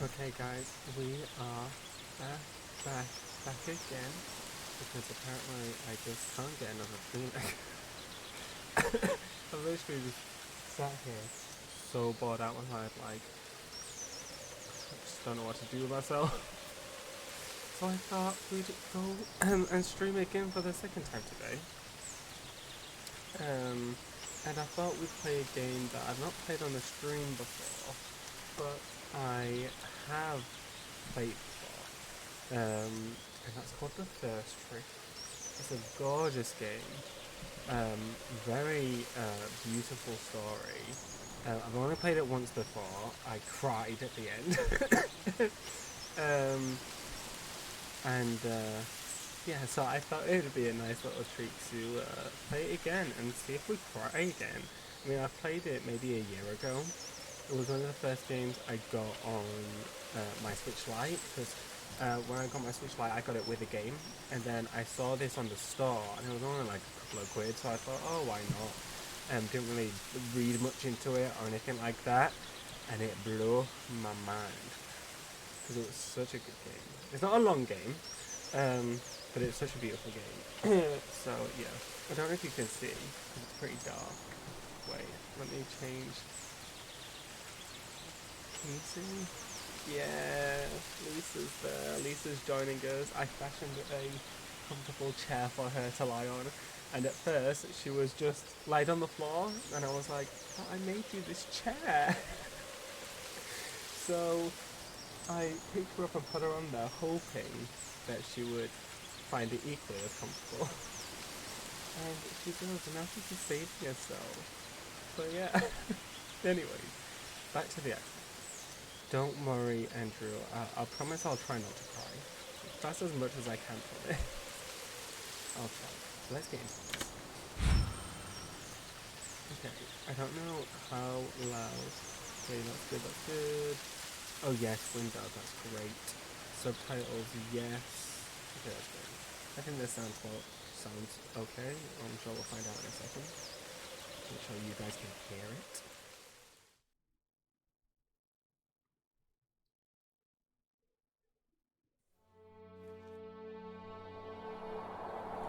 Okay, guys, we are back, back, back again because apparently I just can't get another Kleenex. I've literally just sat here so bored out of my head, like, I just don't know what to do with myself. So I thought we'd go and stream again for the second time today. And I thought we'd play a game that I've not played on the stream before, but I have played before. And that's called The Thirst Tree. It's a gorgeous game. Very beautiful story. I've only played it once before. I cried at the end. And yeah, so I thought it would be a nice little treat to play it again and see if we cry again. I mean, I played it maybe a year ago. It was one of the first games I got on my Switch Lite, because when I got my Switch Lite, I got it with a game, and then I saw this on the store, and it was only like a couple of quid, so I thought, oh, why not? Didn't really read much into it or anything like that, and it blew my mind, because it was such a good game. It's not a long game, but it's such a beautiful game. So yeah, I don't know if you can see, because it's pretty dark. Wait, let me change. Can you see? Yeah, Lisa's there. Lisa's joining us. I fashioned a comfortable chair for her to lie on. And at first, she was just laid on the floor, and I was like, oh, I made you this chair. So I picked her up and put her on there, hoping that she would find it equally as comfortable. And she does, and now she's just saving herself. So yeah. Anyways, back to the action. Don't worry, Andrew. I promise I'll try not to cry. That's as much as I can from it. I'll try. So let's get into this. Okay, I don't know how loud. Okay, that's good, that's good. Oh yes, Windows, that's great. Subtitles, yes. Okay, that's good. I think this sounds okay. I'm sure we'll find out in a second. Make sure you guys can hear it.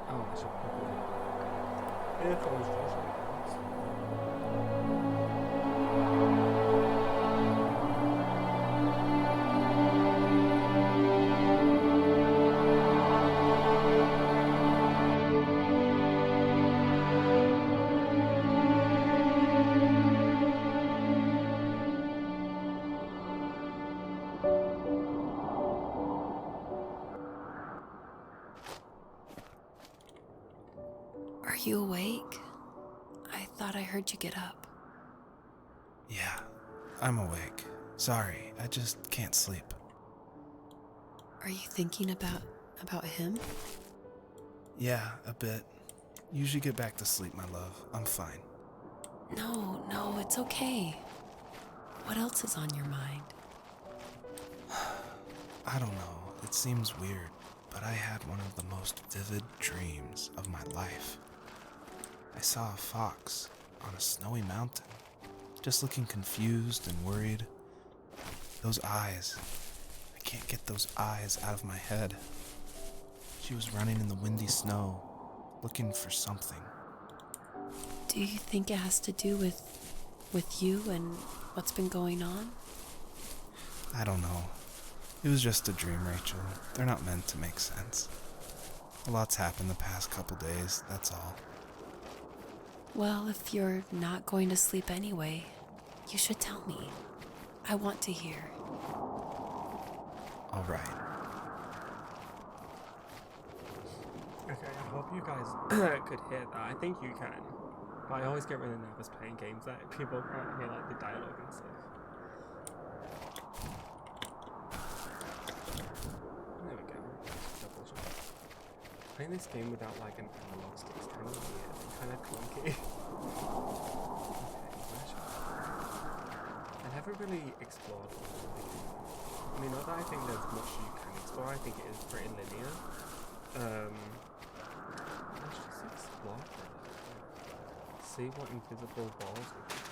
Oh, I should probably earphones, Josh. Are you awake? I thought I heard you get up. Yeah, I'm awake. Sorry, I just can't sleep. Are you thinking about him? Yeah, a bit. Usually get back to sleep, my love. I'm fine. No, it's okay. What else is on your mind? I don't know. It seems weird, but I had one of the most vivid dreams of my life. I saw a fox on a snowy mountain, just looking confused and worried. Those eyes. I can't get those eyes out of my head. She was running in the windy snow, looking for something. Do you think it has to do with you and what's been going on? I don't know. It was just a dream, Rachel. They're not meant to make sense. A lot's happened the past couple days, that's all. Well, if you're not going to sleep anyway, you should tell me. I want to hear. All right. Okay, I hope you guys could hear that. I think you can. But I always get really nervous playing games that people can't hear, like the dialogue and stuff. There we go. Double jump. Playing this game without like an analog stick is kind of weird and kind of clunky. Okay, where should I never really explored all of the game. I mean, not that I think there's much you can explore, I think it is pretty linear. Let's just explore for a little bit. See what invisible walls we can do.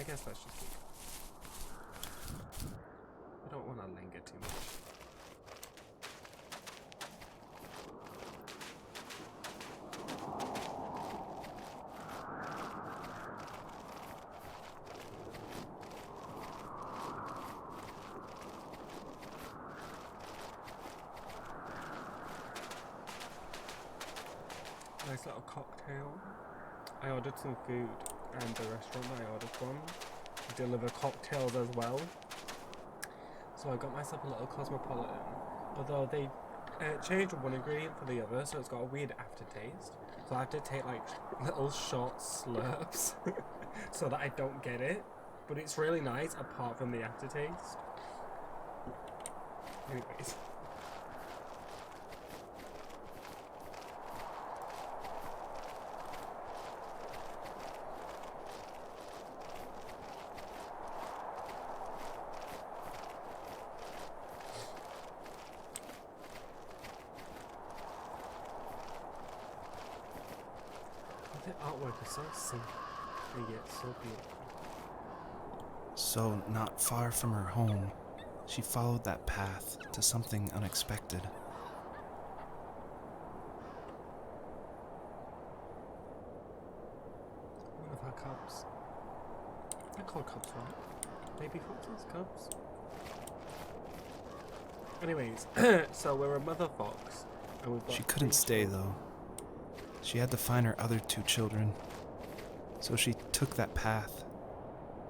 guess that's just me. I don't want to linger too much. Nice little cocktail. I ordered some food and the restaurant that I ordered from deliver cocktails as well. So I got myself a little Cosmopolitan, although they changed one ingredient for the other, so it's got a weird aftertaste. So I have to take like little short slurps so that I don't get it. But it's really nice apart from the aftertaste. Anyways. The artwork is so simple and yet so beautiful. So, not far from her home, she followed that path to something unexpected. One of her cubs. They're called cubs, right? Baby foxes? Cubs? Anyways, so we're a mother fox, and we've got She couldn't 3 stay, children. though. She had to find her other 2 children. So she took that path.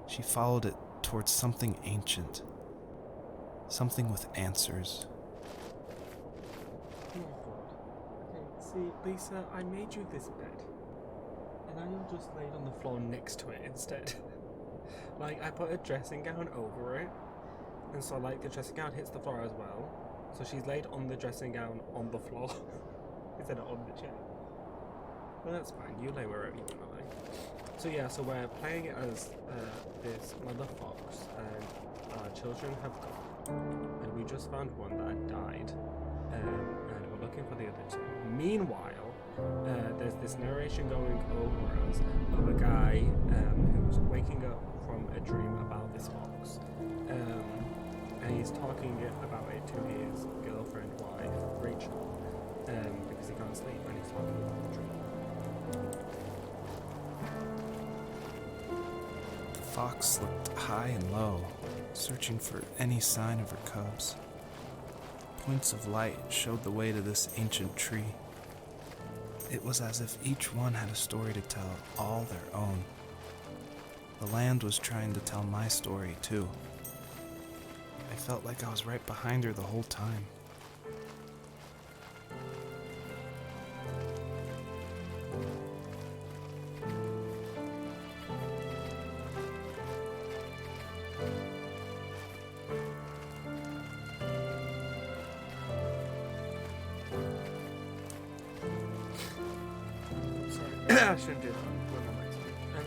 She followed it towards something ancient. Something with answers. Oh God. Okay, see, Lisa, I made you this bed. And now you're just laid on the floor next to it instead. Like, I put a dressing gown over it. And so, like, the dressing gown hits the floor as well. So she's laid on the dressing gown on the floor. Instead of on the chair. Well, that's fine. You lay wherever you want to lay. So yeah, so we're playing it as this mother fox, and our children have gone, and we just found one that had died, and we're looking for the other 2. Meanwhile, there's this narration going over us of a guy who's waking up from a dream about this fox, and he's talking about it to his girlfriend, wife, Rachel, because he can't sleep, and he's talking about the dream. The fox looked high and low, searching for any sign of her cubs. Points of light showed the way to this ancient tree. It was as if each one had a story to tell, all their own. The land was trying to tell my story, too. I felt like I was right behind her the whole time. I shouldn't do that.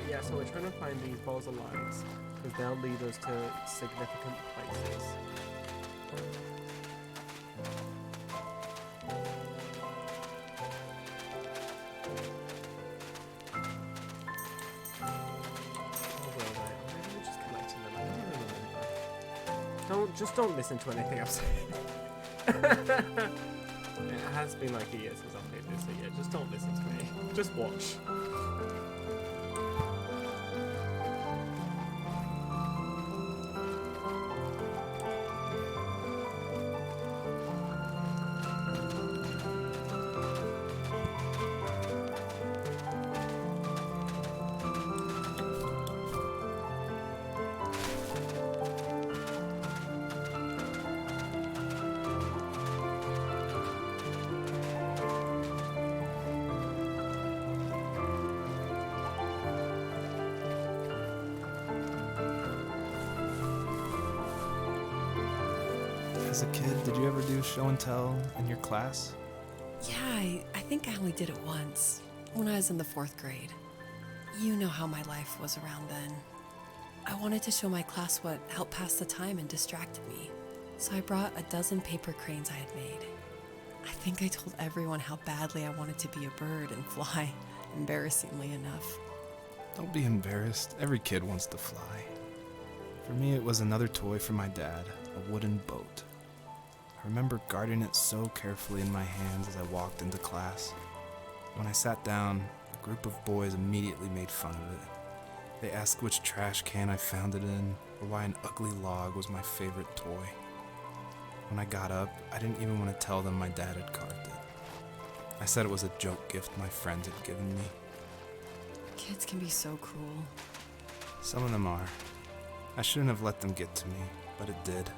Yeah, so we're trying to find these balls of lights because they'll lead us to significant places. Oh, well, right. Maybe we're just collecting them. I don't remember. Just don't listen to anything I'm saying. It has been like a year since I've played this, so yeah, just don't listen to me. Just watch. As a kid, did you ever do show and tell in your class? Yeah, I think I only did it once, when I was in the 4th grade. You know how my life was around then. I wanted to show my class what helped pass the time and distracted me, so I brought a dozen paper cranes I had made. I think I told everyone how badly I wanted to be a bird and fly, embarrassingly enough. Don't be embarrassed. Every kid wants to fly. For me, it was another toy from my dad, a wooden boat. I remember guarding it so carefully in my hands as I walked into class. When I sat down, a group of boys immediately made fun of it. They asked which trash can I found it in, or why an ugly log was my favorite toy. When I got up, I didn't even want to tell them my dad had carved it. I said it was a joke gift my friends had given me. Kids can be so cruel. Some of them are. I shouldn't have let them get to me, but it did.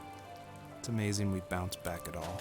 It's amazing we bounced back at all.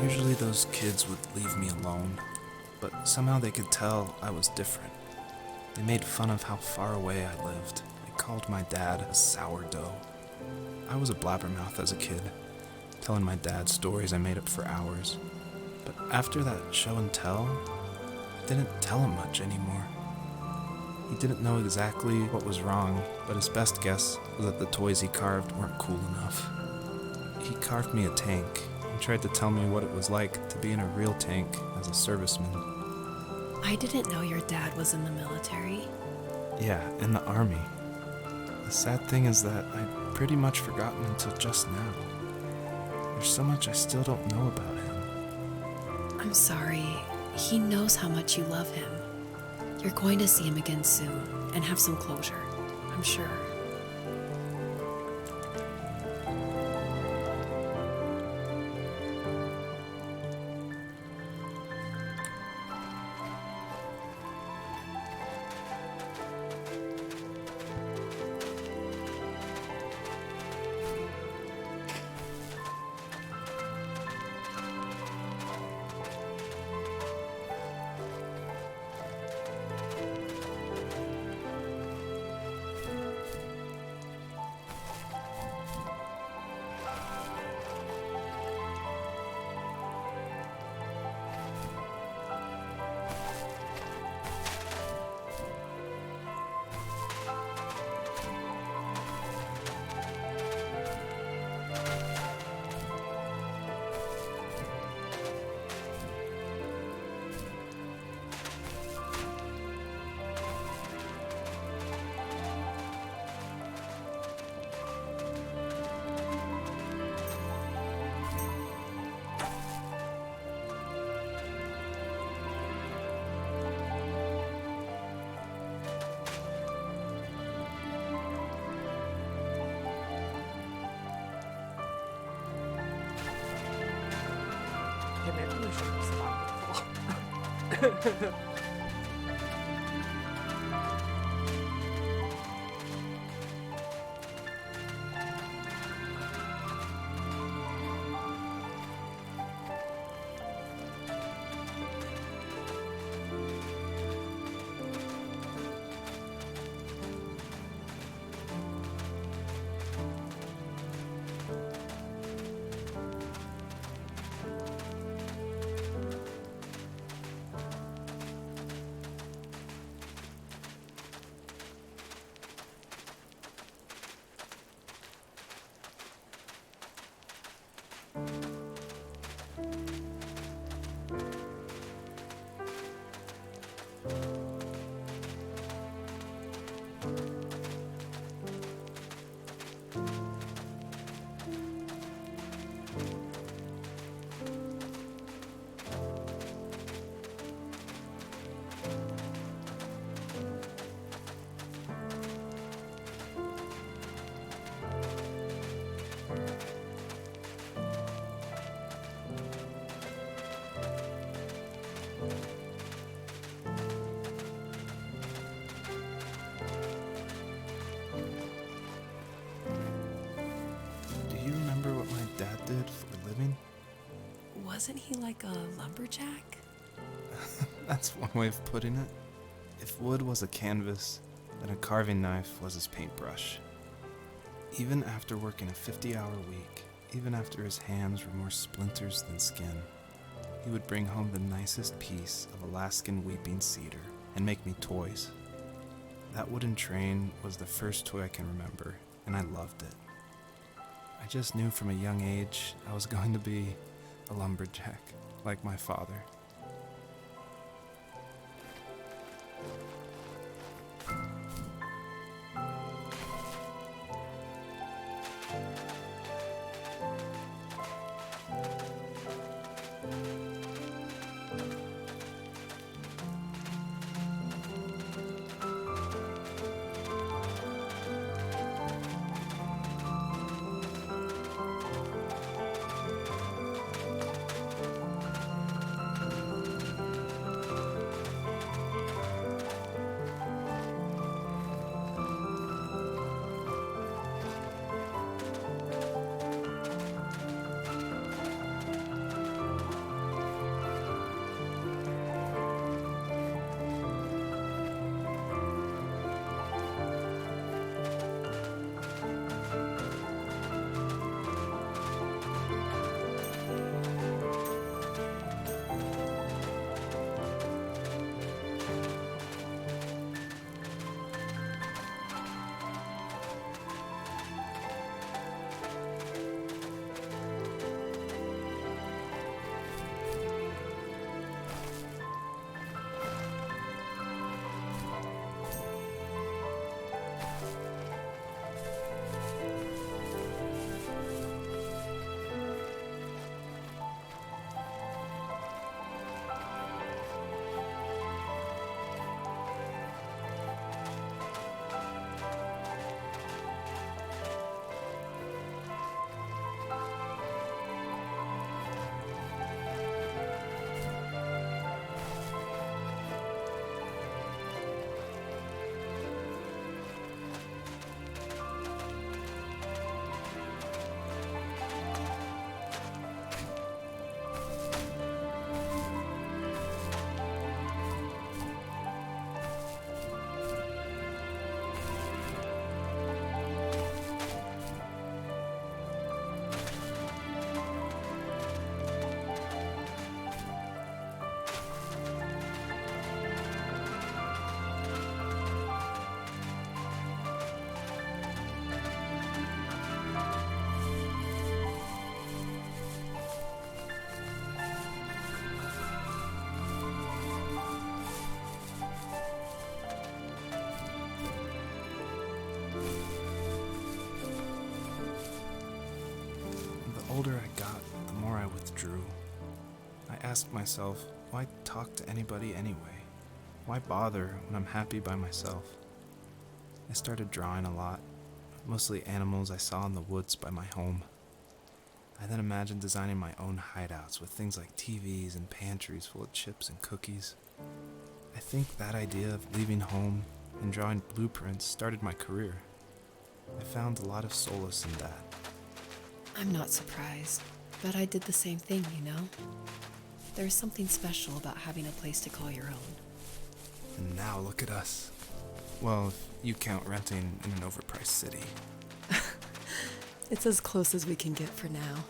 Usually those kids would leave me alone, but somehow they could tell I was different. They made fun of how far away I lived. They called my dad a sourdough. I was a blabbermouth as a kid, telling my dad stories I made up for hours. But after that show and tell, I didn't tell him much anymore. He didn't know exactly what was wrong, but his best guess was that the toys he carved weren't cool enough. He carved me a tank and tried to tell me what it was like to be in a real tank as a serviceman. I didn't know your dad was in the military. Yeah, in the army. The sad thing is that I'd pretty much forgotten until just now. There's so much I still don't know about him. I'm sorry. He knows how much you love him. You're going to see him again soon and have some closure, I'm sure. Do you remember what my dad did for a living? Wasn't he like a lumberjack? That's one way of putting it. If wood was a canvas, then a carving knife was his paintbrush. Even after working a 50-hour week, even after his hands were more splinters than skin, he would bring home the nicest piece of Alaskan weeping cedar and make me toys. That wooden train was the first toy I can remember, and I loved it. I just knew from a young age I was going to be a lumberjack, like my father. older I got, the more I withdrew. I asked myself, why talk to anybody anyway? Why bother when I'm happy by myself? I started drawing a lot, mostly animals I saw in the woods by my home. I then imagined designing my own hideouts with things like TVs and pantries full of chips and cookies. I think that idea of leaving home and drawing blueprints started my career. I found a lot of solace in that. I'm not surprised, but I did the same thing, you know? There's something special about having a place to call your own. And now look at us. Well, if you count renting in an overpriced city. It's as close as we can get for now.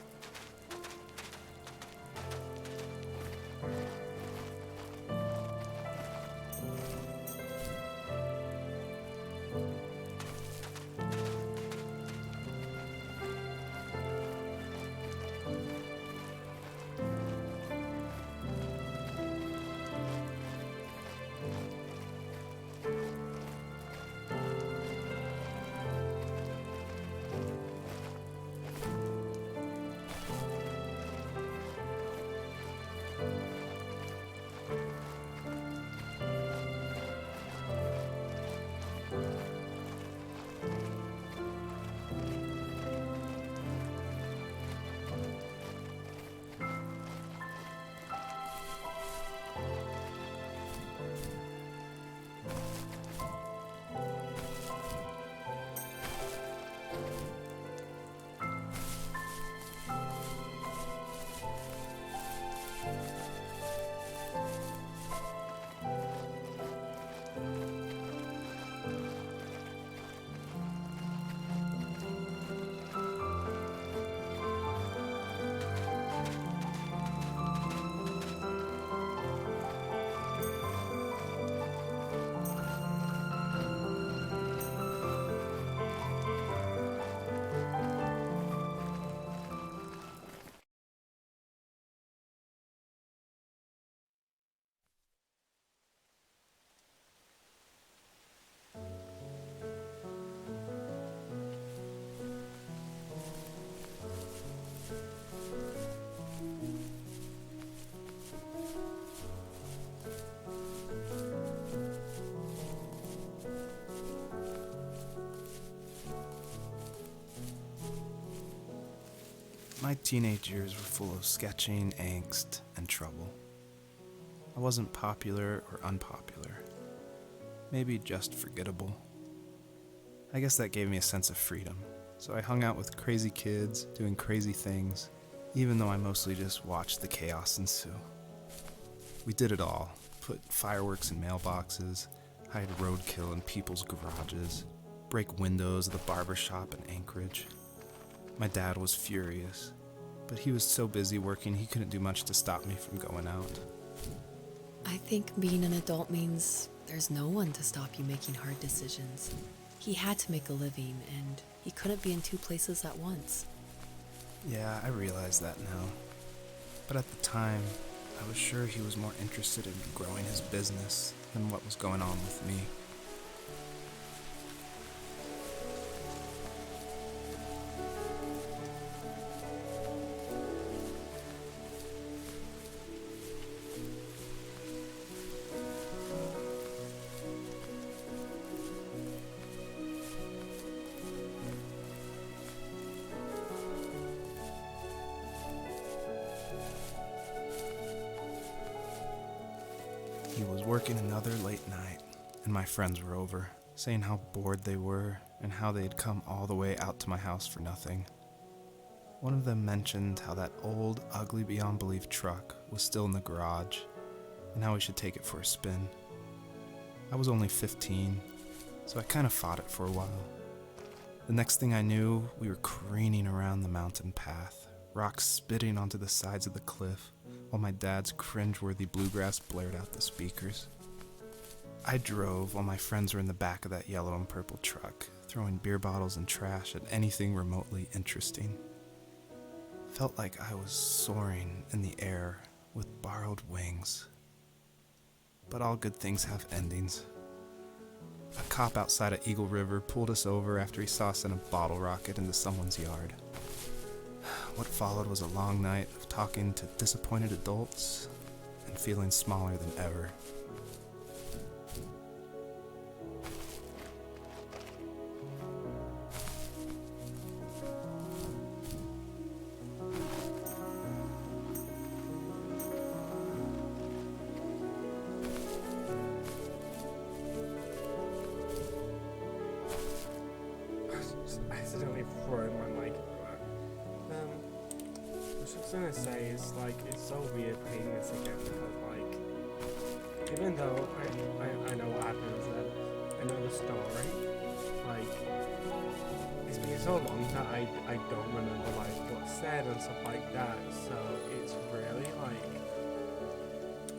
My teenage years were full of sketching, angst, and trouble. I wasn't popular or unpopular. Maybe just forgettable. I guess that gave me a sense of freedom, so I hung out with crazy kids, doing crazy things, even though I mostly just watched the chaos ensue. We did it all. Put fireworks in mailboxes, hide roadkill in people's garages, break windows of the barber shop in Anchorage. My dad was furious, but he was so busy working he couldn't do much to stop me from going out. I think being an adult means there's no one to stop you making hard decisions. He had to make a living, and he couldn't be in two places at once. Yeah, I realize that now. But at the time, I was sure he was more interested in growing his business than what was going on with me. He was working another late night, and my friends were over, saying how bored they were and how they had come all the way out to my house for nothing. One of them mentioned how that old, ugly beyond belief truck was still in the garage, and how we should take it for a spin. I was only 15, so I kind of fought it for a while. The next thing I knew, we were careening around the mountain path, rocks spitting onto the sides of the cliff, while my dad's cringeworthy bluegrass blared out the speakers. I drove while my friends were in the back of that yellow and purple truck, throwing beer bottles and trash at anything remotely interesting. Felt like I was soaring in the air with borrowed wings. But all good things have endings. A cop outside of Eagle River pulled us over after he saw us send a bottle rocket into someone's yard. What followed was a long night of talking to disappointed adults and feeling smaller than ever. accidentally throwing my mic everywhere. I was just gonna say, it's like, it's so weird playing this again, because like, even though I know what happens and I know the story, like, it's been so long that I don't remember like what's said and stuff like that, so it's really like,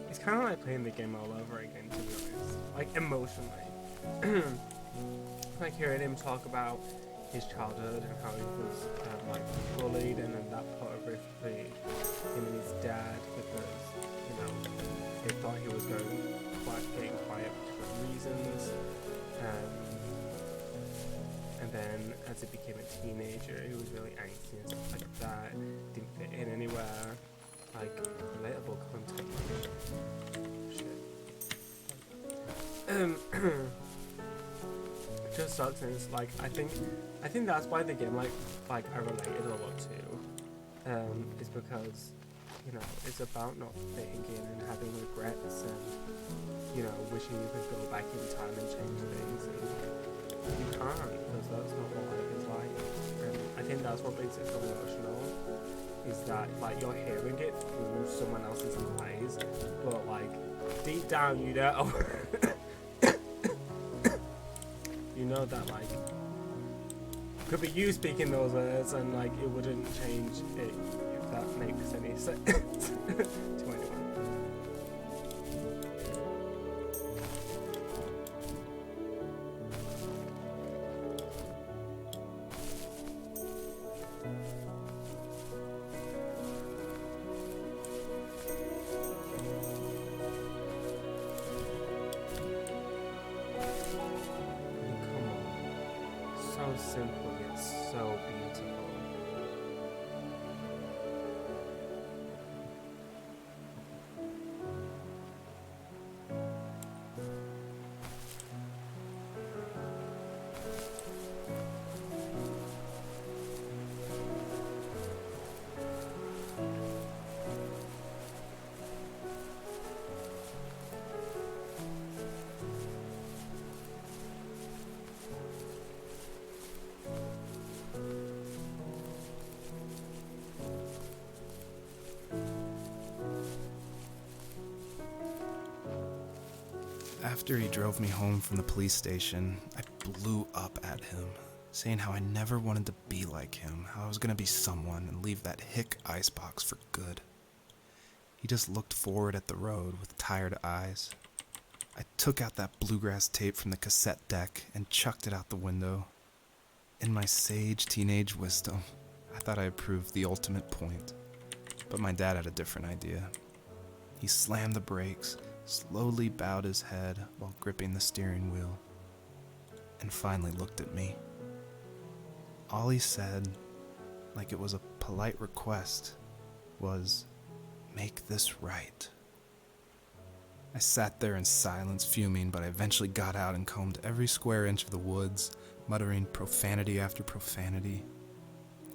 it's kind of like playing the game all over again, to be honest, like emotionally. Like hearing him talk about his childhood and how he was like bullied, and then that put a rift between him and his dad because, you know, they thought he was getting quiet for different reasons. And then as he became a teenager, he was really angsty and stuff like that, didn't fit in anywhere, like relatable content. Shit. It just sucks, and it's like, I think that's why the game like I related a lot to, is because, you know, it's about not fitting in and having regrets and, you know, wishing you could go back in time and change things, and you can't, because that's not what life is like. And I think that's what makes it so emotional, is that like you're hearing it through someone else's eyes, but like deep down you know you know that like could be you speaking those words and like it wouldn't change it, if that makes any sense to anyone. So simple yet so beautiful. After he drove me home from the police station, I blew up at him, saying how I never wanted to be like him, how I was gonna be someone and leave that hick icebox for good. He just looked forward at the road with tired eyes. I took out that bluegrass tape from the cassette deck and chucked it out the window. In my sage teenage wisdom, I thought I had proved the ultimate point, but my dad had a different idea. He slammed the brakes, slowly bowed his head while gripping the steering wheel, and finally looked at me. All he said, like it was a polite request, was, "Make this right." I sat there in silence, fuming, but I eventually got out and combed every square inch of the woods, muttering profanity after profanity.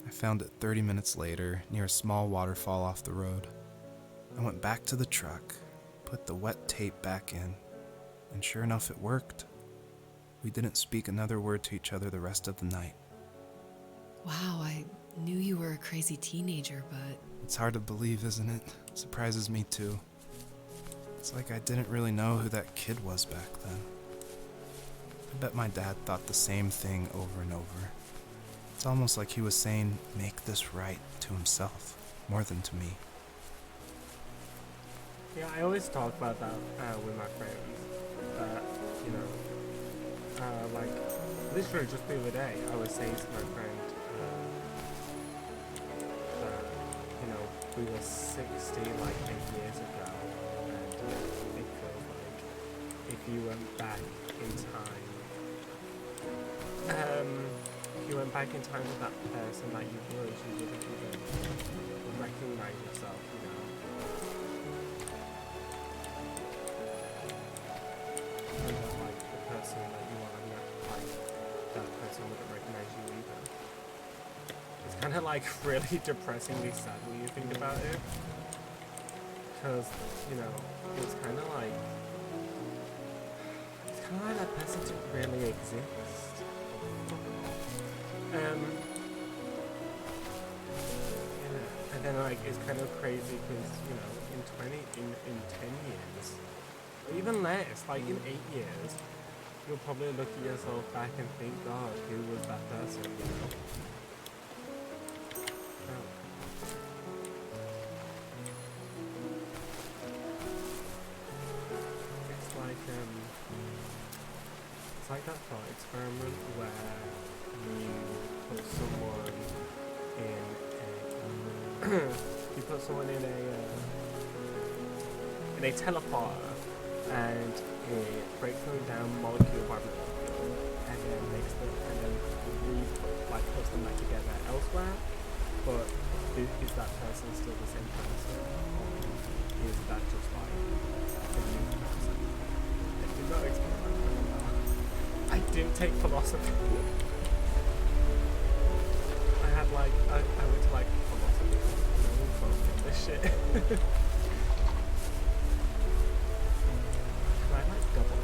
I found it 30 minutes later, near a small waterfall off the road. I went back to the truck, put the wet tape back in, and sure enough it worked. We didn't speak another word to each other the rest of the night. Wow, I knew you were a crazy teenager, but... It's hard to believe, isn't it? It surprises me too. It's like I didn't really know who that kid was back then. I bet my dad thought the same thing over and over. It's almost like he was saying, "Make this right," to himself, more than to me. Yeah, I always talk about that with my friends. You know, like literally just the other day, I was saying to my friend that, you know, we were 60 like 8 years ago, and it feels like if you went back in time, to that person that you was, you wouldn't even recognize yourself, you know. And that, like, the person that you are now, like, that person wouldn't recognize you either. It's kind of like really depressingly sad when you think about it. Because, you know, it's kind of like that person didn't really exist. Yeah, and then like it's kind of crazy because in 10 years, or even less, like in 8 years, you'll probably look at yourself back and think, God, who was that person? Oh. It's like that thought experiment where you put someone in you put someone in a teleporter and it breaks them down molecule by molecule and then puts them back together elsewhere. But is that person still the same person, or is that just like a new person? I did not experiment. I didn't take philosophy. I went to like philosophy. No one focused this shit. Can I like double?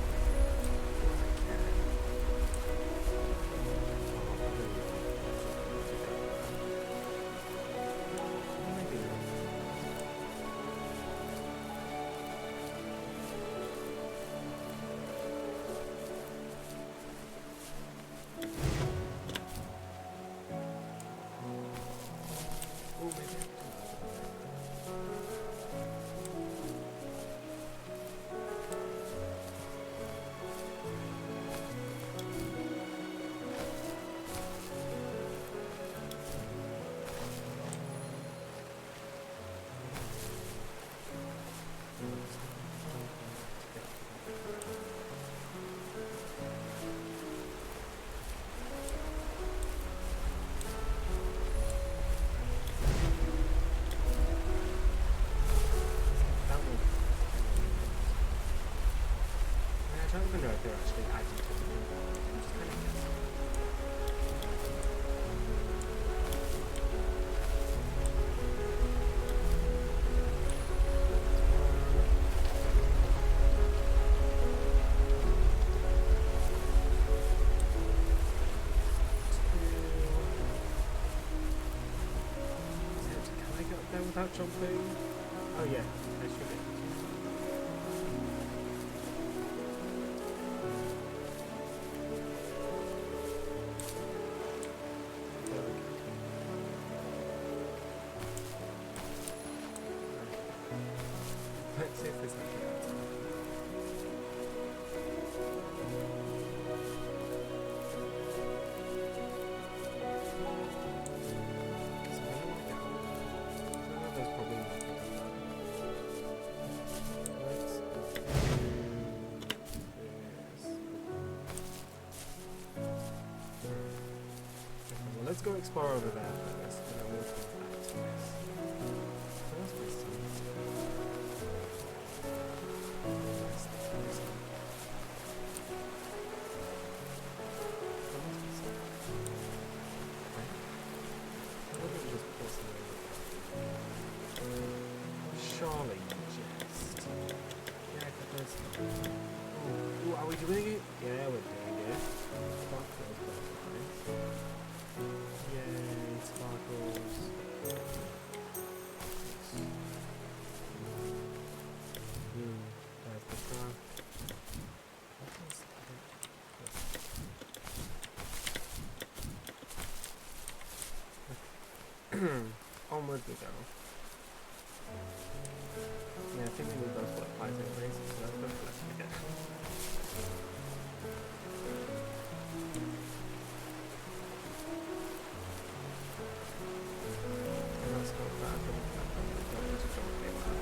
I don't even know if they're actually adding to it. I'm just kind of guessing. Can I get up there without jumping? Oh yeah, I should be. Let's see if there's anything else. So where do I go? I know there's probably nothing on that. Let's do this. Okay, well, let's go explore over there first, and then we'll come back to this. Where's my son? Surely just. Yeah, because. Ooh, are we doing it? Yeah, we're doing it. Sparkles, butterflies. Yay, sparkles. There's the car. Onward we go. Yeah, I think we need those butterflies anyways, so let's go collect them again. And let's go back and don't need to jump anywhere.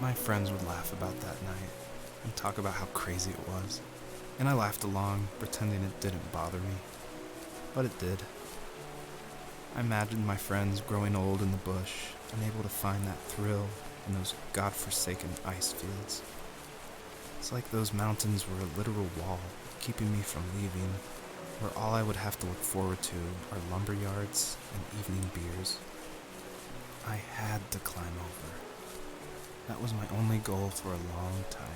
My friends would laugh about that night and talk about how crazy it was, and I laughed along, pretending it didn't bother me. But it did. I imagined my friends growing old in the bush, unable to find that thrill in those godforsaken ice fields. It's like those mountains were a literal wall, keeping me from leaving, where all I would have to look forward to are lumber yards and evening beers. I had to climb over. That was my only goal for a long time.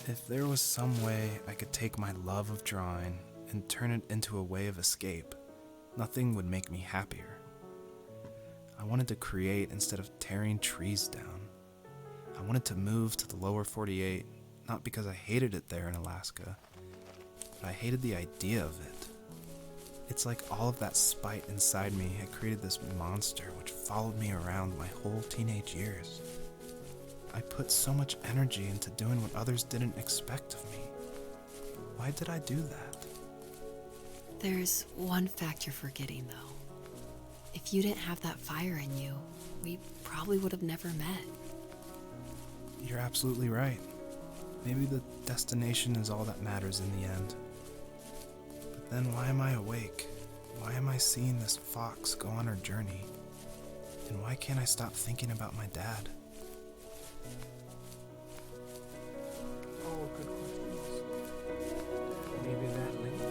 If there was some way I could take my love of drawing and turn it into a way of escape, nothing would make me happier. I wanted to create instead of tearing trees down. I wanted to move to the lower 48, not because I hated it there in Alaska, but I hated the idea of it. It's like all of that spite inside me had created this monster which followed me around my whole teenage years. I put so much energy into doing what others didn't expect of me. Why did I do that? There's one fact you're forgetting, though. If you didn't have that fire in you, we probably would have never met. You're absolutely right. Maybe the destination is all that matters in the end. But then why am I awake? Why am I seeing this fox go on her journey? And why can't I stop thinking about my dad? Oh, good questions. Maybe that linked.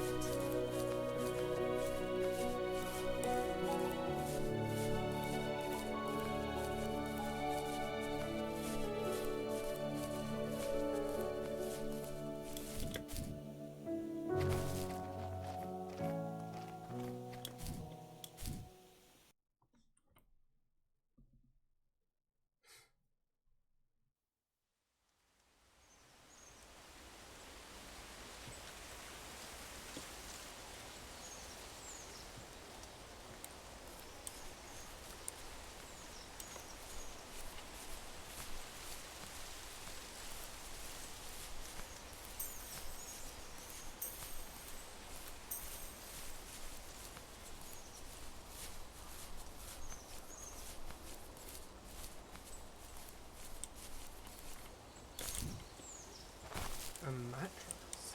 A mattress.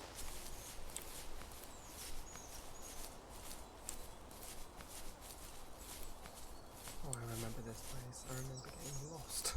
Oh, I remember this place. I remember getting lost.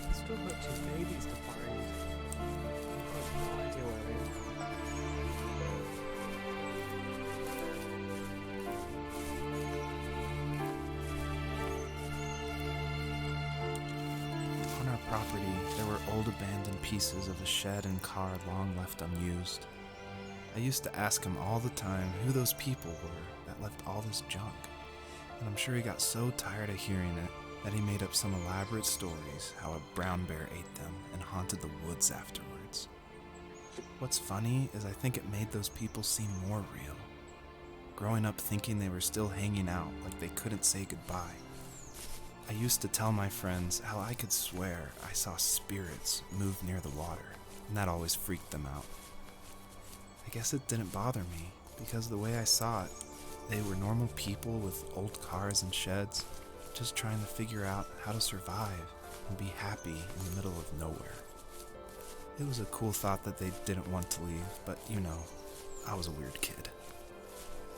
I've still got two babies to find. I've got no idea where they are. On our property, there were old abandoned pieces of a shed and car long left unused. I used to ask him all the time who those people were that left all this junk, and I'm sure he got so tired of hearing it that he made up some elaborate stories how a brown bear ate them and haunted the woods afterwards. What's funny is I think it made those people seem more real. Growing up thinking they were still hanging out like they couldn't say goodbye. I used to tell my friends how I could swear I saw spirits move near the water, and that always freaked them out. I guess it didn't bother me, because the way I saw it, they were normal people with old cars and sheds, just trying to figure out how to survive and be happy in the middle of nowhere. It was a cool thought that they didn't want to leave, but I was a weird kid.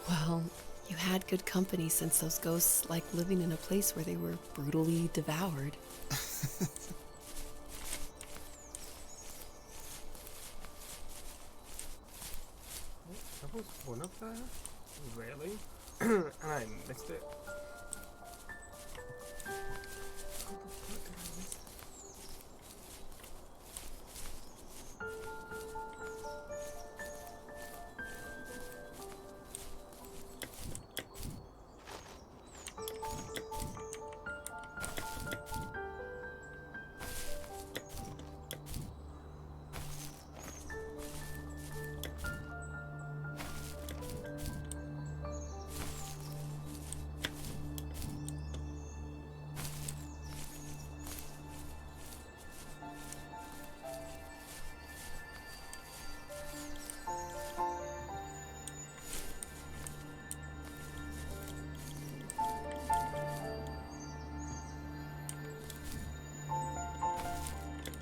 Well, you had good company since those ghosts like living in a place where they were brutally devoured. There was one up there? Really? And I missed it. How the fuck did I miss it?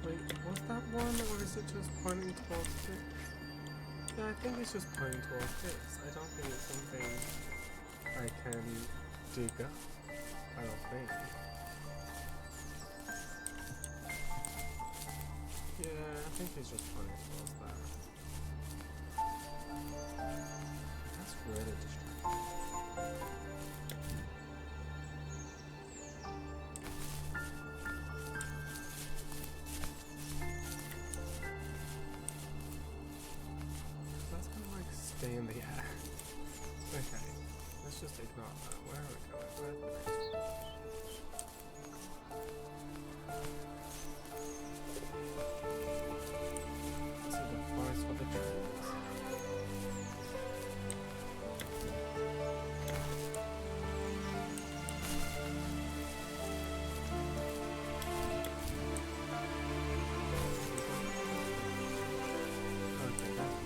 Wait, was that one, or is it just pointing towards six? Yeah, I think it's just pointing towards six. I don't think it's something I can dig up. I don't think. Yeah, I think it's just pointing towards that. That's really distracting. That's kind of like stay in the air. Okay, let's just ignore that. Where are we going? Where's the next one? This is the forest for the dragons. Okay, that's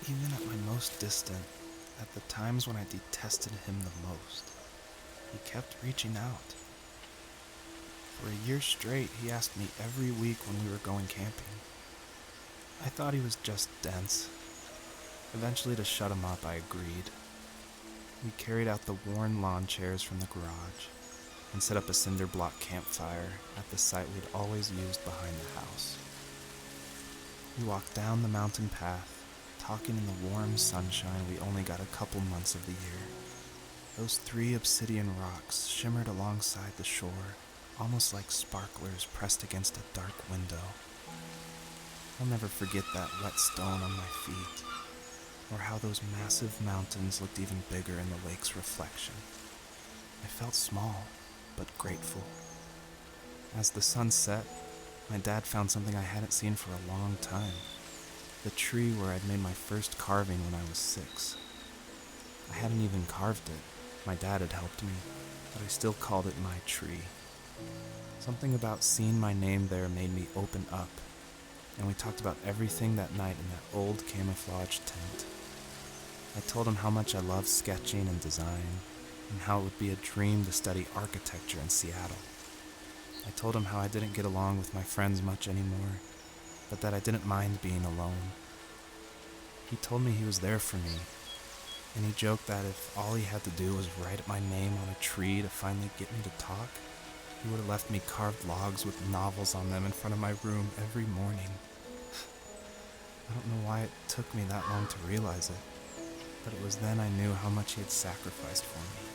Even at my most distant, at the times when I detested him the most, he kept reaching out. For a year straight, he asked me every week when we were going camping. I thought he was just dense. Eventually, to shut him up, I agreed. We carried out the worn lawn chairs from the garage and set up a cinder block campfire at the site we'd always used behind the house. We walked down the mountain path, talking in the warm sunshine we only got a couple months of the year. Those 3 obsidian rocks shimmered alongside the shore, almost like sparklers pressed against a dark window. I'll never forget that wet stone on my feet, or how those massive mountains looked even bigger in the lake's reflection. I felt small, but grateful. As the sun set, my dad found something I hadn't seen for a long time. The tree where I'd made my first carving when I was 6. I hadn't even carved it. My dad had helped me, but I still called it my tree. Something about seeing my name there made me open up, and we talked about everything that night in that old camouflage tent. I told him how much I loved sketching and design, and how it would be a dream to study architecture in Seattle. I told him how I didn't get along with my friends much anymore, but that I didn't mind being alone. He told me he was there for me, and he joked that if all he had to do was write my name on a tree to finally get me to talk, he would have left me carved logs with novels on them in front of my room every morning. I don't know why it took me that long to realize it, but it was then I knew how much he had sacrificed for me.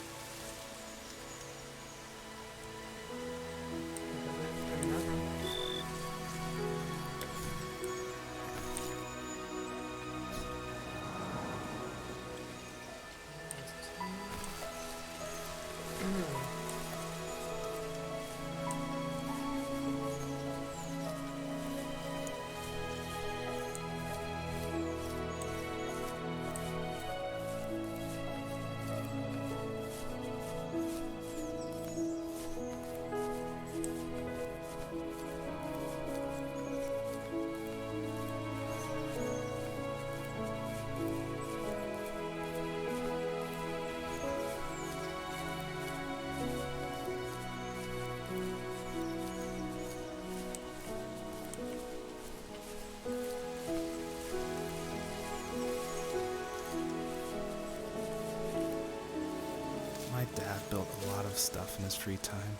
My dad built a lot of stuff in his free time.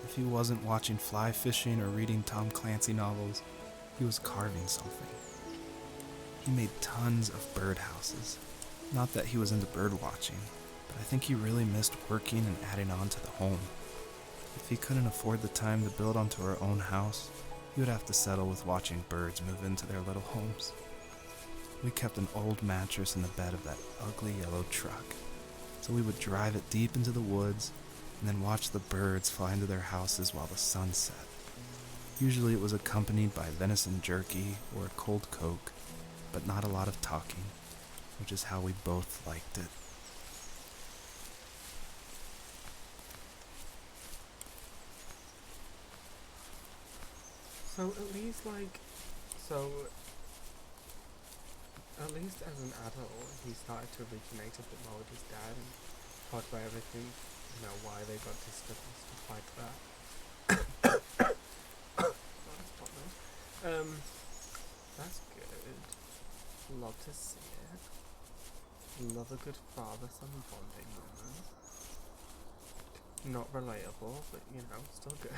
If he wasn't watching fly fishing or reading Tom Clancy novels, he was carving something. He made tons of birdhouses. Not that he was into bird watching, but I think he really missed working and adding on to the home. If he couldn't afford the time to build onto our own house, he would have to settle with watching birds move into their little homes. We kept an old mattress in the bed of that ugly yellow truck, so we would drive it deep into the woods and then watch the birds fly into their houses while the sun set. Usually it was accompanied by venison jerky or a cold Coke, but not a lot of talking, which is how we both liked it. So at least at least as an adult, he started to originate a bit more with his dad and talk about everything, why they got distant and stuff like that. That's good. Love to see it. Love a good father-son bonding moment. Not relatable, but still good.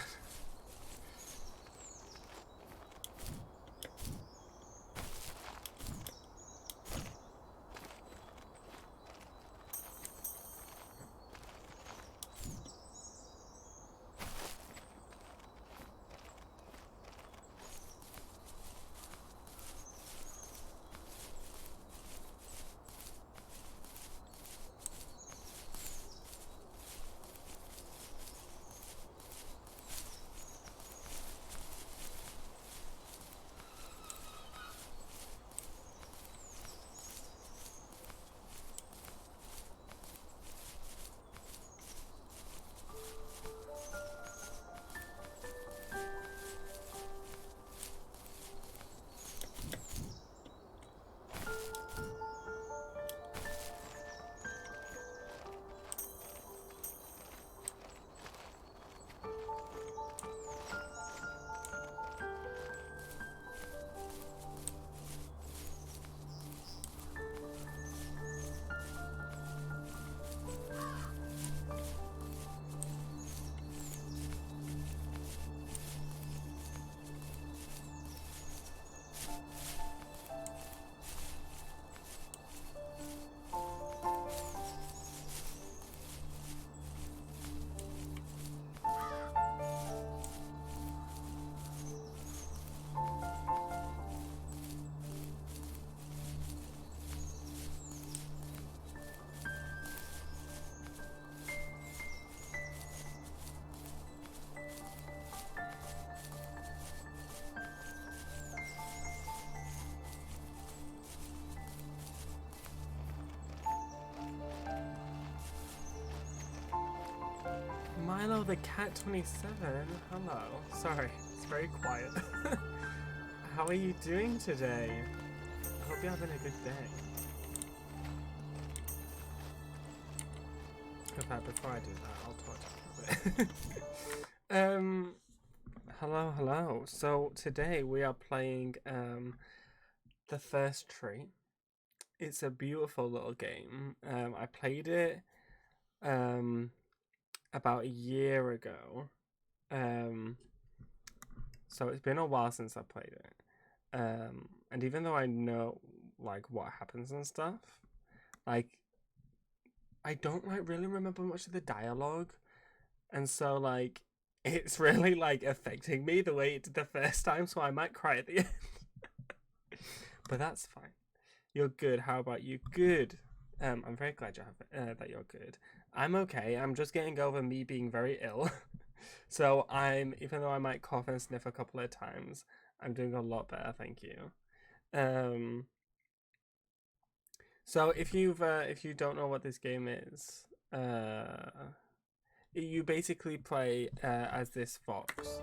Milo the Cat 27. Hello. Sorry, it's very quiet. How are you doing today? I hope you're having a good day. In fact, before I do that, I'll talk to you a bit. Hello. So today we are playing The First Tree. It's a beautiful little game. I played it about a year ago. So it's been a while since I played it. And even though I know like what happens and stuff, like I don't like really remember much of the dialogue. And so like it's really like affecting me the way it did the first time, so I might cry at the end. But that's fine. You're good. How about you? Good. I'm very glad you have that you're good. I'm okay. I'm just getting over me being very ill. So even though I might cough and sniff a couple of times, I'm doing a lot better, thank you. So if you don't know what this game is, you basically play as this fox,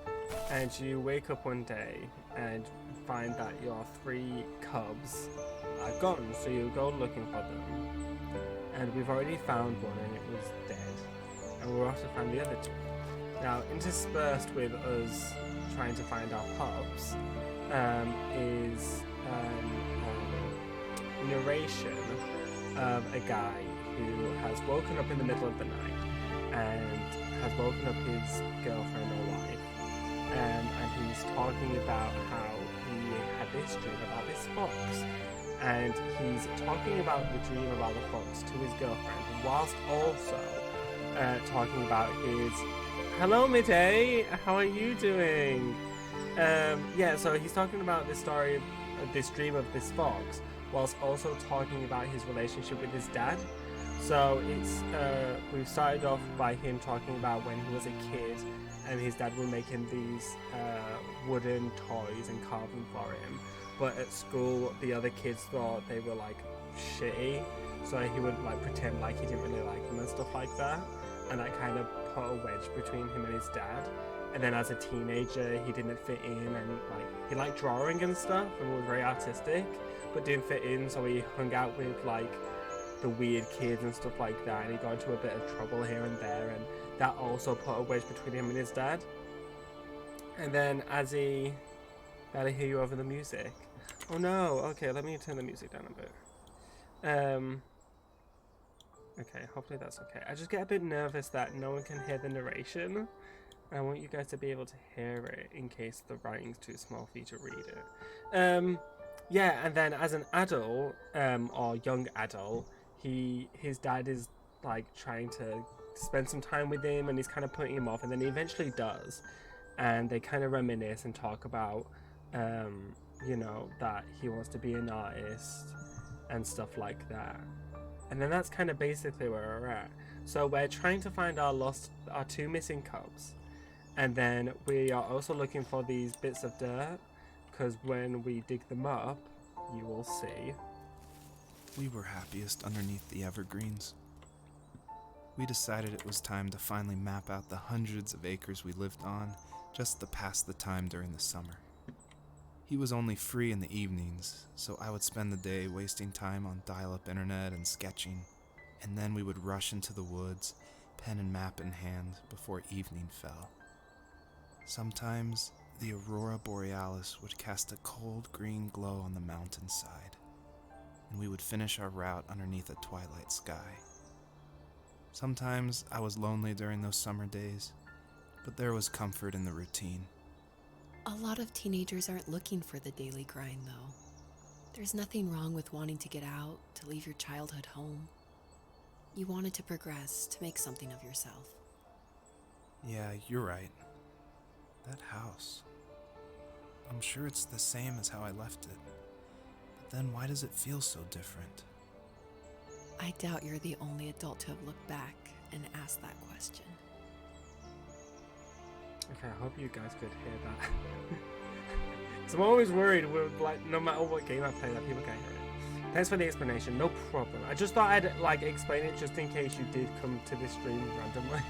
and you wake up one day and find that your 3 cubs are gone. So you go looking for them, and we've already found one, and it was dead, and we're off to find the other 2. Now, interspersed with us trying to find our pups is narration of a guy who has woken up in the middle of the night and has woken up his girlfriend or wife, and he's talking about how he had this dream about this fox, and he's talking about the dream about the fox to his girlfriend, whilst also talking about his hello Midday, how are you doing? Yeah, so he's talking about this story, this dream of this fox, whilst also talking about his relationship with his dad. So it's we've started off by him talking about when he was a kid and his dad was making these wooden toys and carving for him, but at school the other kids thought they were like shitty, so he would like pretend like he didn't really like them and stuff like that, and that kind of put a wedge between him and his dad. And then as a teenager he didn't fit in, and like he liked drawing and stuff and was very artistic but didn't fit in, so he hung out with like the weird kids and stuff like that, and he got into a bit of trouble here and there, and that also put a wedge between him and his dad. And then as he gotta hear you over the music. Oh no, okay, let me turn the music down a bit. Okay, hopefully that's okay. I just get a bit nervous that no one can hear the narration. I want you guys to be able to hear it in case the writing's too small for you to read it. Yeah, and then as an adult, or young adult, his dad is like trying to spend some time with him, and he's kind of putting him off, and then he eventually does, and they kind of reminisce and talk about, you know, that he wants to be an artist and stuff like that. And then that's kind of basically where we're at. So we're trying to find our 2 missing cubs, and then we are also looking for these bits of dirt, because when we dig them up, you will see. We were happiest underneath the evergreens. We decided it was time to finally map out the hundreds of acres we lived on just to pass the time during the summer. He was only free in the evenings, so I would spend the day wasting time on dial-up internet and sketching, and then we would rush into the woods, pen and map in hand, before evening fell. Sometimes the aurora borealis would cast a cold green glow on the mountainside, and we would finish our route underneath a twilight sky. Sometimes I was lonely during those summer days, but there was comfort in the routine. A lot of teenagers aren't looking for the daily grind, though. There's nothing wrong with wanting to get out, to leave your childhood home. You wanted to progress, to make something of yourself. Yeah, you're right. That house. I'm sure it's the same as how I left it. But then why does it feel so different? I doubt you're the only adult to have looked back and asked that question. Okay, I hope you guys could hear that. So I'm always worried with like no matter what game I play that people can't hear it. Thanks for the explanation, no problem. I just thought I'd like explain it just in case you did come to this stream randomly.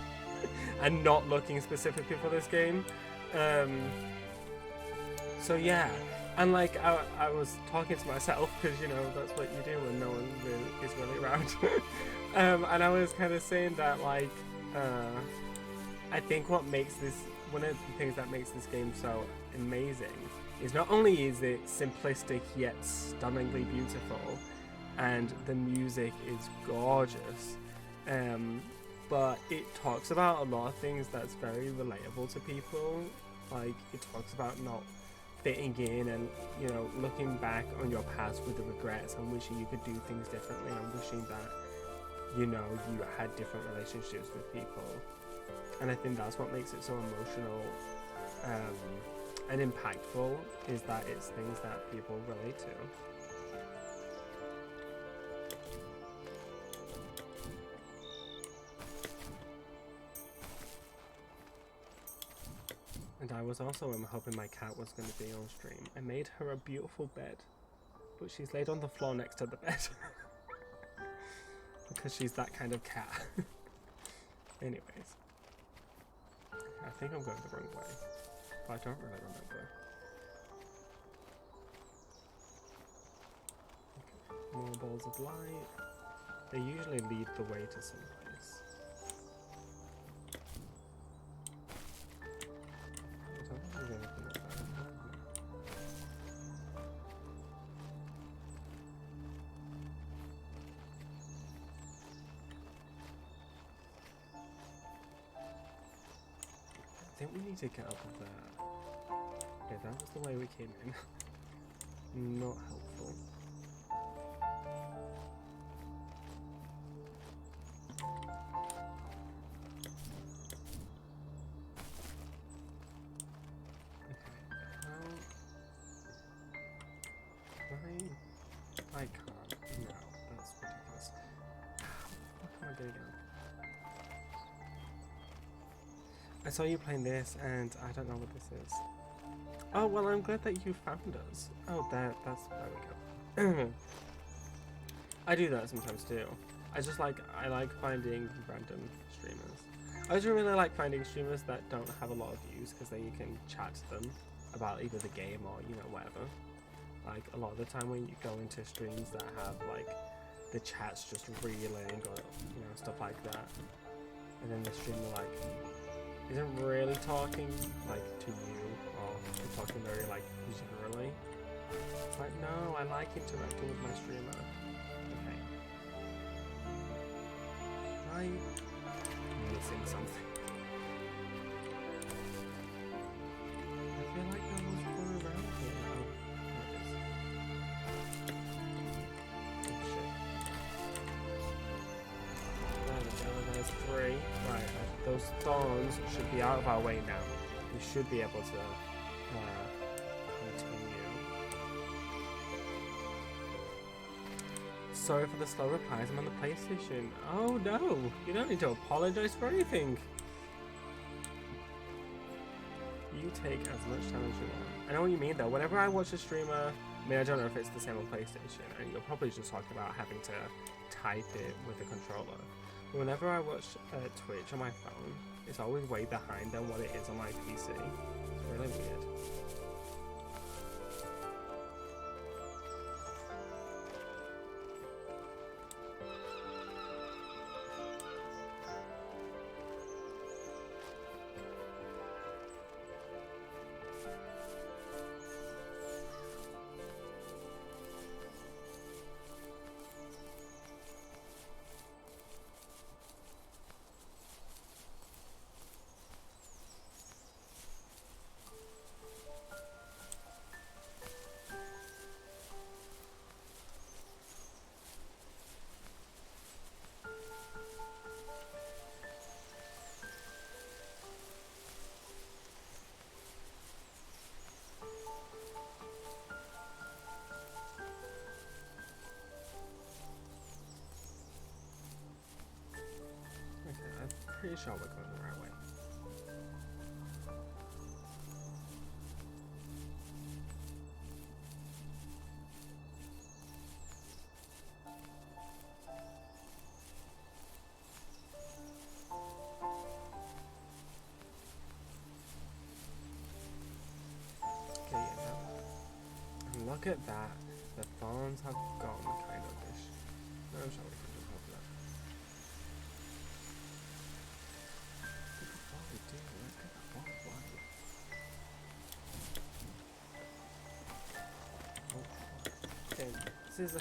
and not looking specifically for this game. So yeah, and like I was talking to myself because you know that's what you do when no one is really around. And I was kind of saying that like I think one of the things that makes this game so amazing is not only is it simplistic yet stunningly beautiful, and the music is gorgeous, but it talks about a lot of things that's very relatable to people. Like it talks about not fitting in and, you know, looking back on your past with the regrets and wishing you could do things differently and wishing that, you know, you had different relationships with people. And I think that's what makes it so emotional and impactful, is that it's things that people relate to. And I was also hoping my cat was going to be on stream. I made her a beautiful bed, but she's laid on the floor next to the bed. Because she's that kind of cat. Anyways. I think I'm going the wrong way, but I don't really remember. Okay. More balls of light. They usually lead the way to some place. I don't think there's anything up there. No. I think we need to get up there. Okay, that was the way we came in. Not helpful. Okay, I can't. No, that's ridiculous. What am I doing now? I saw you playing this, and I don't know what this is. Oh, well, I'm glad that you found us. Oh, there we go. I do that sometimes too. I like finding random streamers. I just really like finding streamers that don't have a lot of views, because then you can chat to them about either the game or, you know, whatever. Like, a lot of the time when you go into streams that have, like, the chat's just reeling or, you know, stuff like that. And then the streamer, like, isn't really talking, like, to you, or they're talking very, like, generally. It's like, no, I like interacting with my streamer. Okay. I'm missing something. I feel like there was one around here. Oh, there it is. Oh, shit. There we go, there's 3. Right, those thorns should be out of our way now. We should be able to continue. Sorry for the slow replies, I'm on the PlayStation. Oh no, you don't need to apologize for anything. You take as much time as you want. I know what you mean though. Whenever I watch a streamer, I mean, I don't know if it's the same on PlayStation, and you're probably just talking about having to type it with the controller. But whenever I watch Twitch on my phone, it's always way behind than what it is on my PC. It's really weird. Pretty sure we're going the right way. look at that. The thorns have gone kind of ish. No, I'm sure we can just have that. Look at what we do. Look at what we do. Okay, this is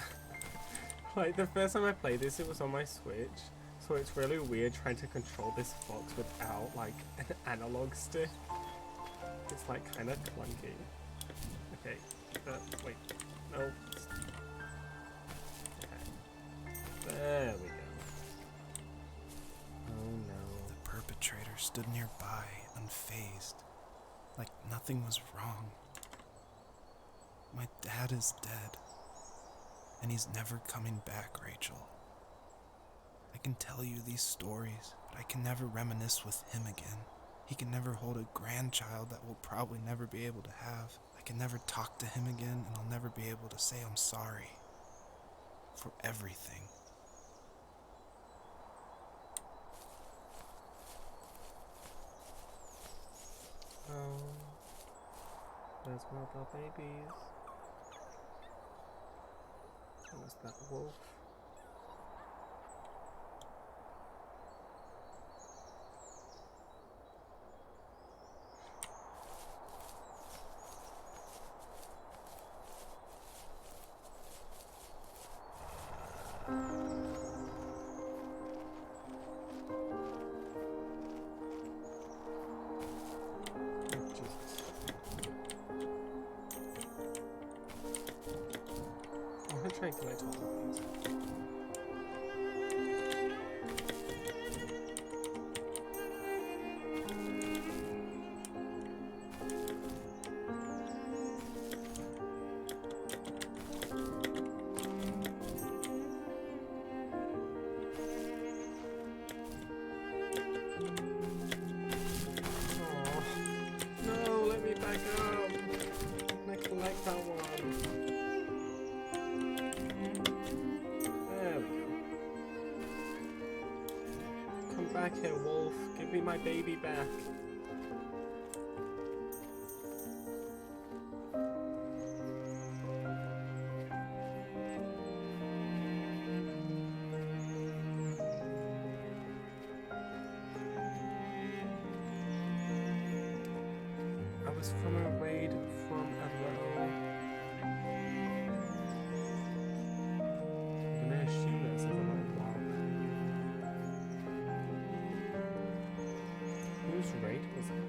like the first time I played this, it was on my Switch, so it's really weird trying to control this fox without like an analog stick. It's like kind of clunky. Okay, wait, no. Okay, there we go. Oh no. The perpetrator stood nearby, unfazed, like nothing was wrong. My dad is dead, and he's never coming back, Rachel. I can tell you these stories, but I can never reminisce with him again. He can never hold a grandchild that we'll probably never be able to have. I can never talk to him again, and I'll never be able to say I'm sorry for everything. Oh, there's one of our babies. What's that wolf? Try and collect all of these. Oh, no, let me back up. Let me collect that one. Back here, wolf. Give me my baby back. I was from a raid from a low. I'm gonna assume this is a low block. Whose raid was it?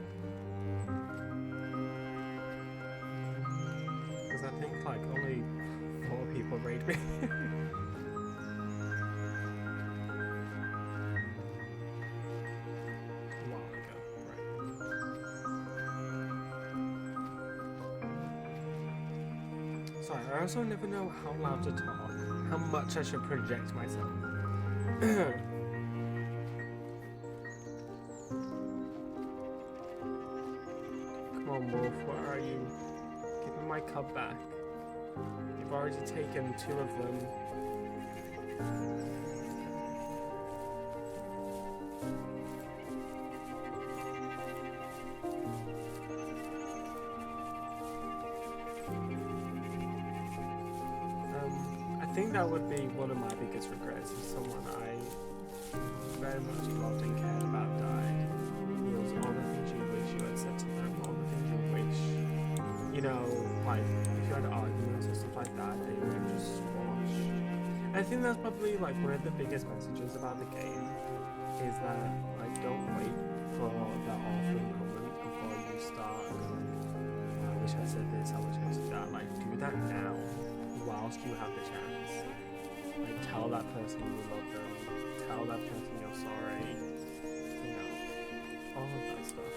Because I think like only 4 people raid me. A while ago, right. Sorry, I also never know how loud to talk, how much I should project myself. Come on, wolf, where are you? Give me my cub back. You've already taken 2 of them. I think that would be one of my biggest regrets if someone I very much loved and cared about died. It was all the things you wish you had said to them, all the things you wish, you know, like if you had arguments or stuff like that, they would have just squashed. I think that's probably like one of the biggest messages about the game is that like don't wait for that awful moment before you start going, I wish I said this, I wish I said that. Like do that now whilst you have the chance. Like tell that person you love them, tell that person you're sorry, you know, all of that stuff.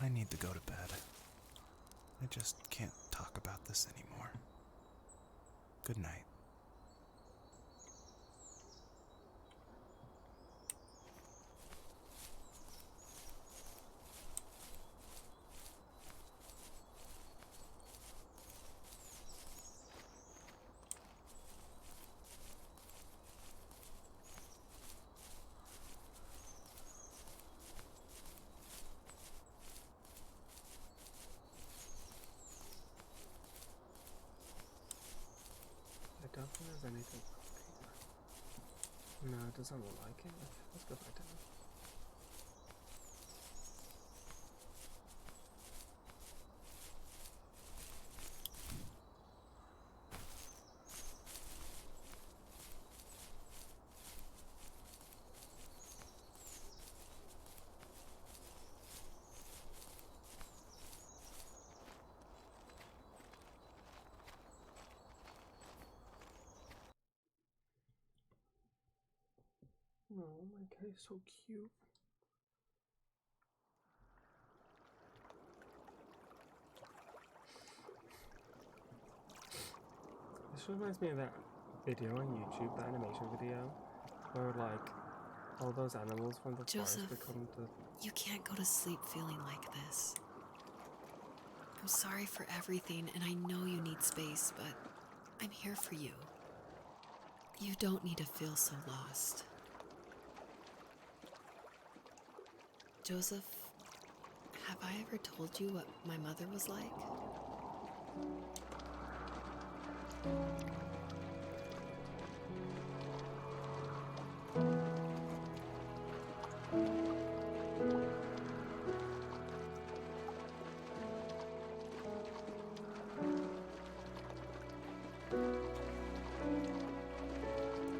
I need to go to bed. I just can't talk about this anymore. Good night. there's anything. No, it doesn't look like it. Let's go back down. Oh my god, it's so cute. This reminds me of that video on YouTube, that animation video, where like all those animals from the Joseph, forest become the. you can't go to sleep feeling like this. I'm sorry for everything, and I know you need space, but I'm here for you. You don't need to feel so lost. Joseph, have I ever told you what my mother was like?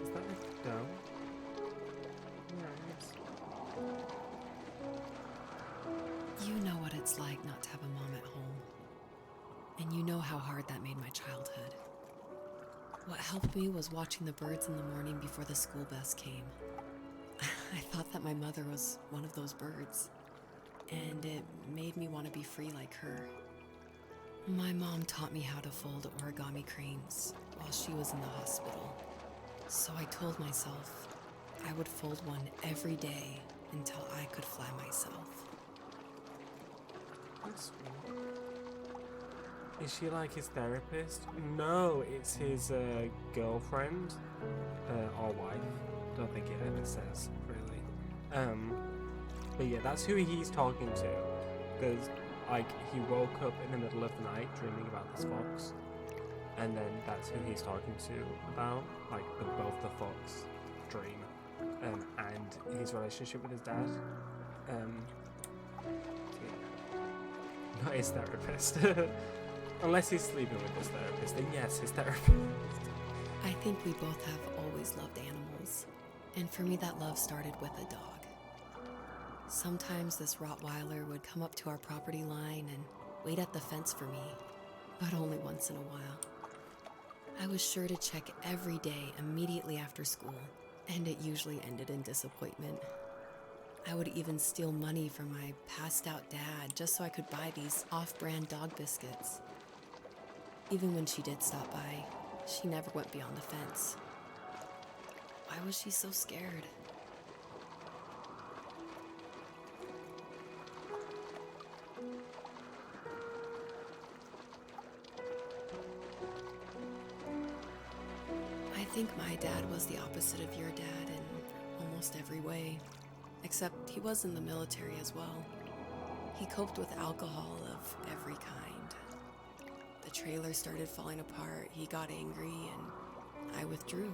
Is that a doe? Yeah, it is. You know what it's like not to have a mom at home. And you know how hard that made my childhood. What helped me was watching the birds in the morning before the school bus came. I thought that my mother was one of those birds, and it made me want to be free like her. My mom taught me how to fold origami cranes while she was in the hospital. So I told myself I would fold one every day until I could fly myself. That's sweet. Is she like his therapist? No, it's his girlfriend or wife. Don't think it ever says really. But yeah, that's who he's talking to. Because like he woke up in the middle of the night dreaming about this fox, and then that's who he's talking to about, like both the fox dream, and his relationship with his dad. So yeah. Not his therapist. Unless he's sleeping with his therapist, then yes, his therapist. I think we both have always loved animals, and for me that love started with a dog. Sometimes this Rottweiler would come up to our property line and wait at the fence for me, but only once in a while. I was sure to check every day immediately after school, and it usually ended in disappointment. I would even steal money from my passed out dad just so I could buy these off-brand dog biscuits. Even when she did stop by, she never went beyond the fence. Why was she so scared? I think my dad was the opposite of your dad in almost every way, except he was in the military as well. He coped with alcohol of every kind. The trailer started falling apart, he got angry, and I withdrew.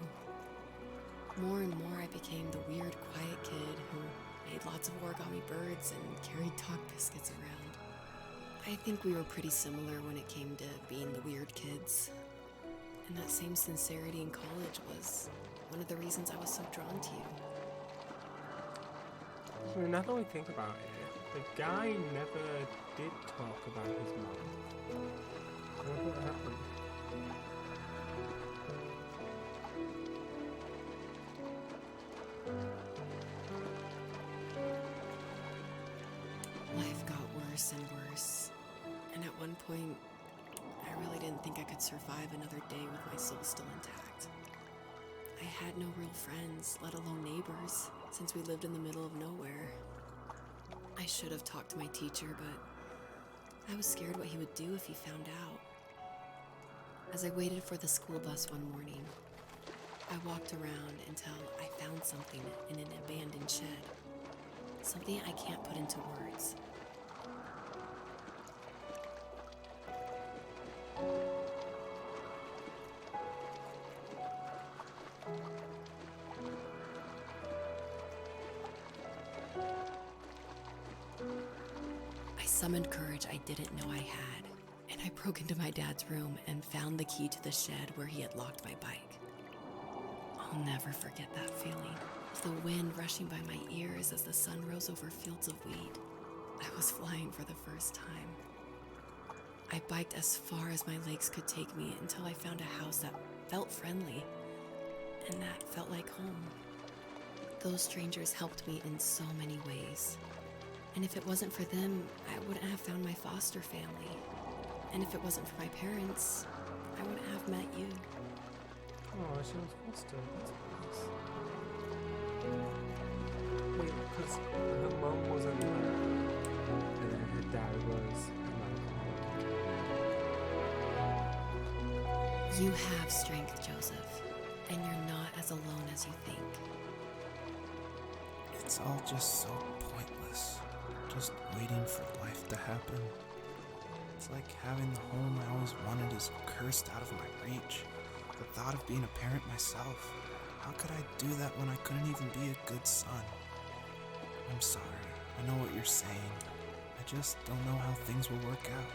More and more I became the weird, quiet kid who made lots of origami birds and carried dog biscuits around. I think we were pretty similar when it came to being the weird kids. And that same sincerity in college was one of the reasons I was so drawn to you. I mean, now that we think about it, the guy never did talk about his mom. I wonder what happened. Life got worse and worse, and at one point, I really didn't think I could survive another day with my soul still intact. I had no real friends, let alone neighbors, since we lived in the middle of nowhere. I should have talked to my teacher, but I was scared what he would do if he found out. As I waited for the school bus one morning, I walked around until I found something in an abandoned shed. Something I can't put into words. summoned courage I didn't know I had, and I broke into my dad's room and found the key to the shed where he had locked my bike. I'll never forget that feeling, the wind rushing by my ears as the sun rose over fields of wheat. I was flying for the first time. I biked as far as my legs could take me until I found a house that felt friendly, and that felt like home. Those strangers helped me in so many ways. And if it wasn't for them, I wouldn't have found my foster family. And if it wasn't for my parents, I wouldn't have met you. Oh, she was foster. That's nice. Wait, because her mum wasn't there, and then her dad was an alcoholic. You have strength, Joseph, and you're not as alone as you think. It's all just so pointless. Just waiting for life to happen. It's like having the home I always wanted is cursed out of my reach. The thought of being a parent myself. How could I do that when I couldn't even be a good son? I'm sorry. I know what you're saying. I just don't know how things will work out.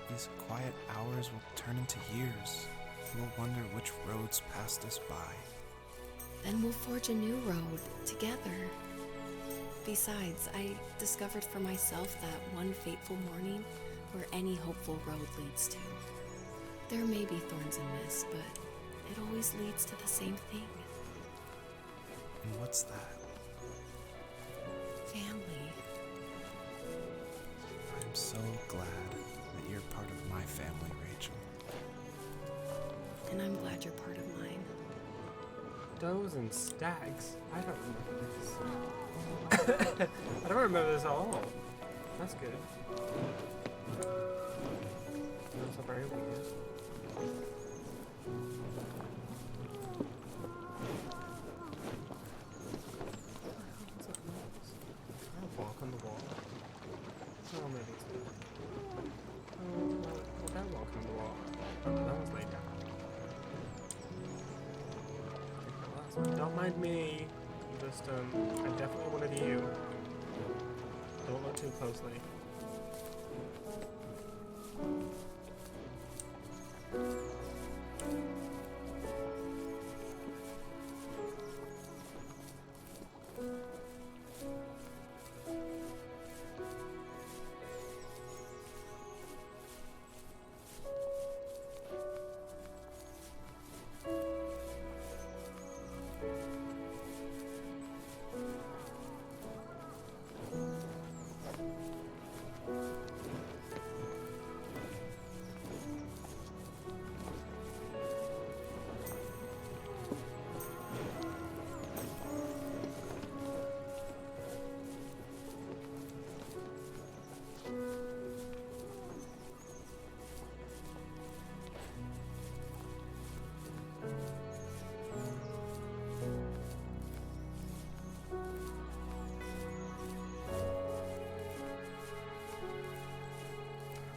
These quiet hours will turn into years. We'll wonder which roads passed us by. Then we'll forge a new road together. Besides, I discovered for myself that one fateful morning where any hopeful road leads to. There may be thorns in this, but it always leads to the same thing. And what's that? Family. I'm so glad that you're part of my family, Rachel. And I'm glad you're part of mine. Does and stags? I don't remember this. I don't remember this at all. That's good. Those are very weird. What's that noise? Can I walk on the wall? Oh, maybe it's not. Well, don't walk on the wall. Oh, that one's laid down. Don't mind me. Just, I definitely wanted you. Don't look too closely.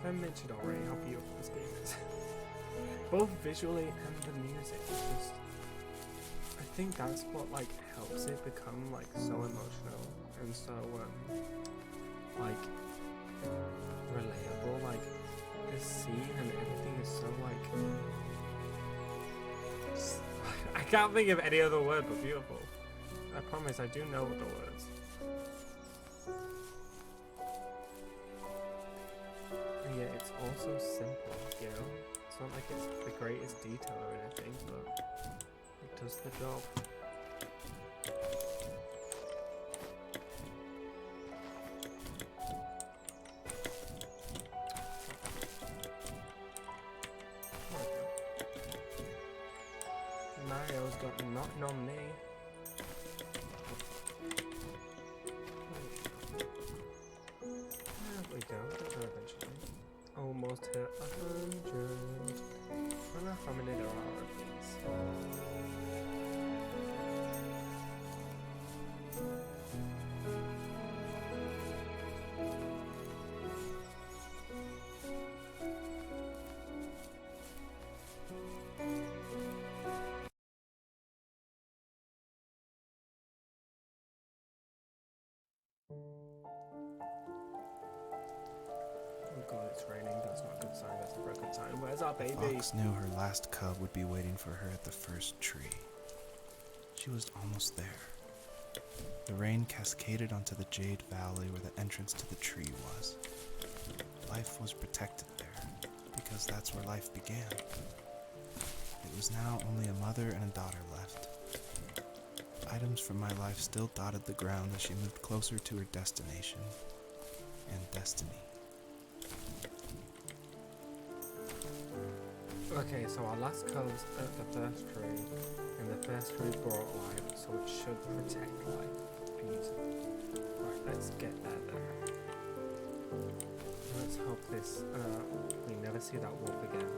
I mentioned already how beautiful this game is. Both visually and the music. Just, I think that's what like helps it become like so emotional and so like relatable. Like the scene and everything is so like I can't think of any other word but beautiful. I promise I do know the words. And yet it's also simple, you know? It's not like it's the greatest detail or anything, but it does the job. Mario's got nothing on me. There we go, get there eventually. Almost hit 100. I don't know how many there are of these. God, it's raining. That's not a good sign. That's never a good sign. Where's our The baby? fox knew her last cub would be waiting for her at the first tree. She was almost there. The rain cascaded onto the Jade Valley where the entrance to the tree was. Life was protected there, because that's where life began. It was now only a mother and a daughter left. Items from my life still dotted the ground as she moved closer to her destination and destiny. Okay, so our last cub's at the first tree, and the first tree brought life, so it should protect life. Beautiful. Right, let's get there then. Let's hope we never see that wolf again.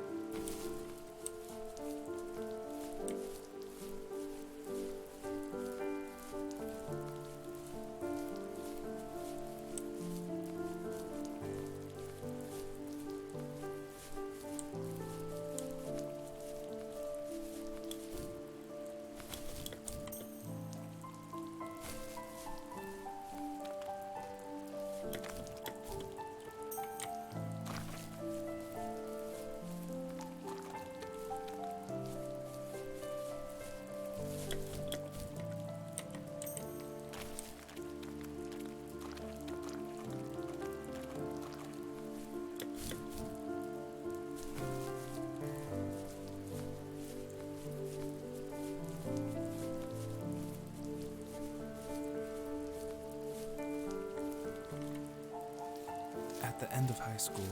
At the end of high school,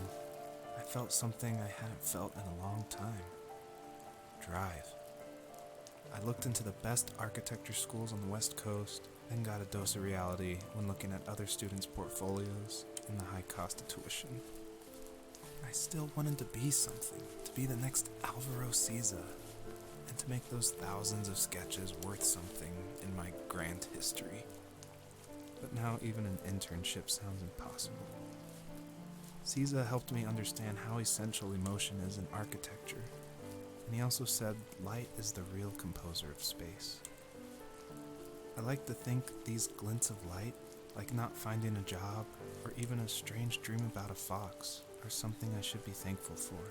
I felt something I hadn't felt in a long time. Drive. I looked into the best architecture schools on the West Coast, then got a dose of reality when looking at other students' portfolios and the high cost of tuition. I still wanted to be something, to be the next Alvaro Siza, and to make those thousands of sketches worth something in my grand history. But now even an internship sounds impossible. Siza helped me understand how essential emotion is in architecture, and he also said light is the real composer of space. I like to think these glints of light, like not finding a job or even a strange dream about a fox, are something I should be thankful for,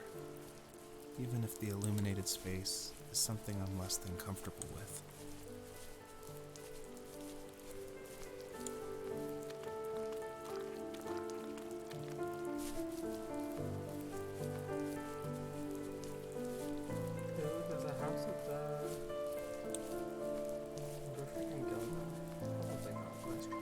even if the illuminated space is something I'm less than comfortable with. There's a house up there. Wonder if we can go there. Probably not. Let's try.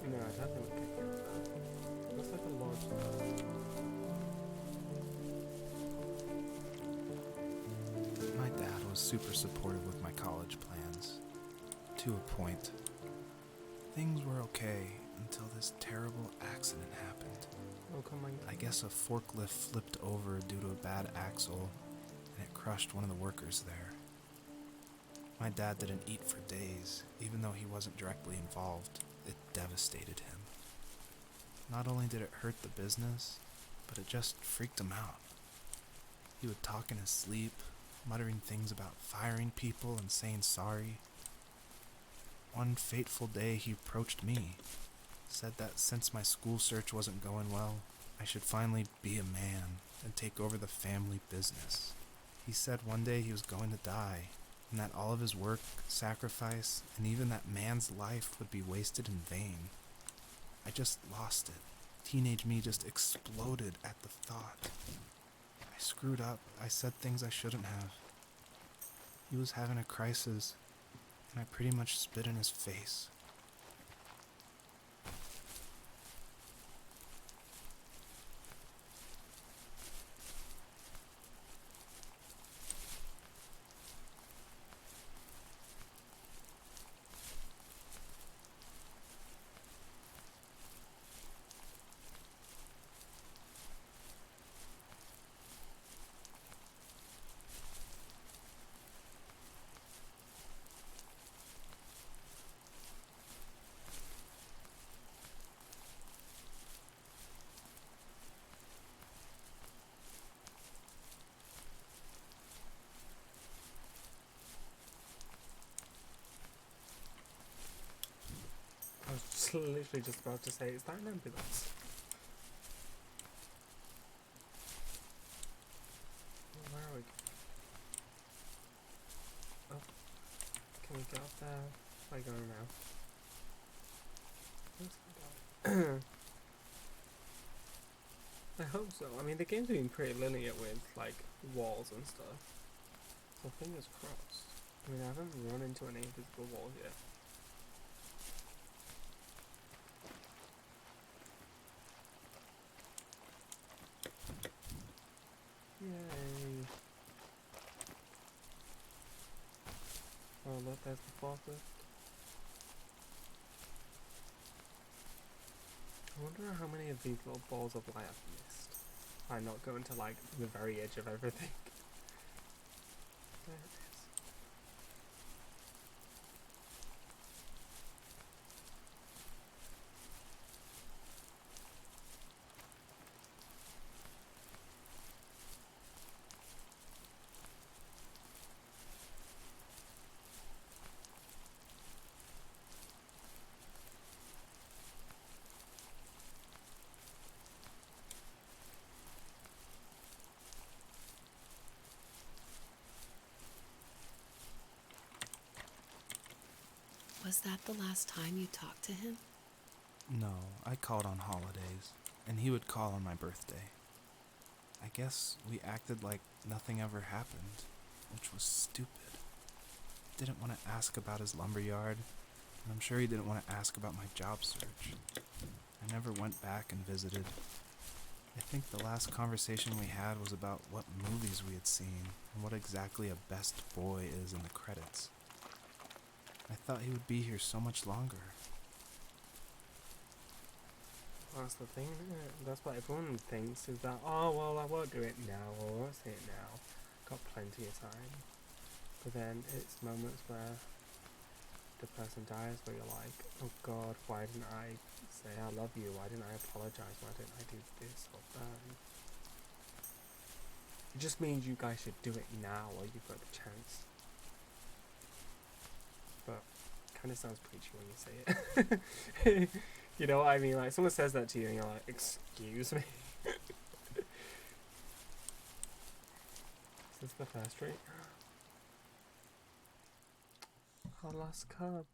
No, I don't think we could get that. Looks like a large house. My dad was super supportive with my college plans, to a point. Things were okay until this terrible accident happened. Oh, come on. I guess a forklift flipped over due to a bad axle, and it crushed one of the workers there. My dad didn't eat for days, even though he wasn't directly involved. It devastated him. Not only did it hurt the business, but it just freaked him out. He would talk in his sleep, muttering things about firing people and saying sorry. One fateful day he approached me, said that since my school search wasn't going well, I should finally be a man and take over the family business. He said one day he was going to die, and that all of his work, sacrifice, and even that man's life would be wasted in vain. I just lost it. Teenage me just exploded at the thought. I screwed up. I said things I shouldn't have. He was having a crisis, and I pretty much spit in his face. was literally just about to say, is that an ambulance? Where are we? Oh, can we get up there? Where are you going now? Let's go down. I hope so. I mean, the game's been pretty linear with, like, walls and stuff. So fingers crossed. I mean, I haven't run into any invisible walls yet. Yay! Oh look, there's the forklift. I wonder how many of these little balls of light I've missed. I'm not going to, like, the very edge of everything. There it is. Was that the last time you talked to him? No, I called on holidays, and he would call on my birthday. I guess we acted like nothing ever happened, which was stupid. Didn't want to ask about his lumberyard, and I'm sure he didn't want to ask about my job search. I never went back and visited. I think the last conversation we had was about what movies we had seen and what exactly a best boy is in the credits. I thought he would be here so much longer. That's the thing, isn't it? That's what everyone thinks, is that, oh, well, I won't do it now, or I won't say it now. Got plenty of time. But then it's moments where the person dies where you're like, oh god, why didn't I say I love you? Why didn't I apologize? Why didn't I do this or that? It just means you guys should do it now while you've got the chance. But kind of sounds preachy when you say it. You know what I mean? Like, someone says that to you and you're like, excuse me? Is this the first street? Our last cub.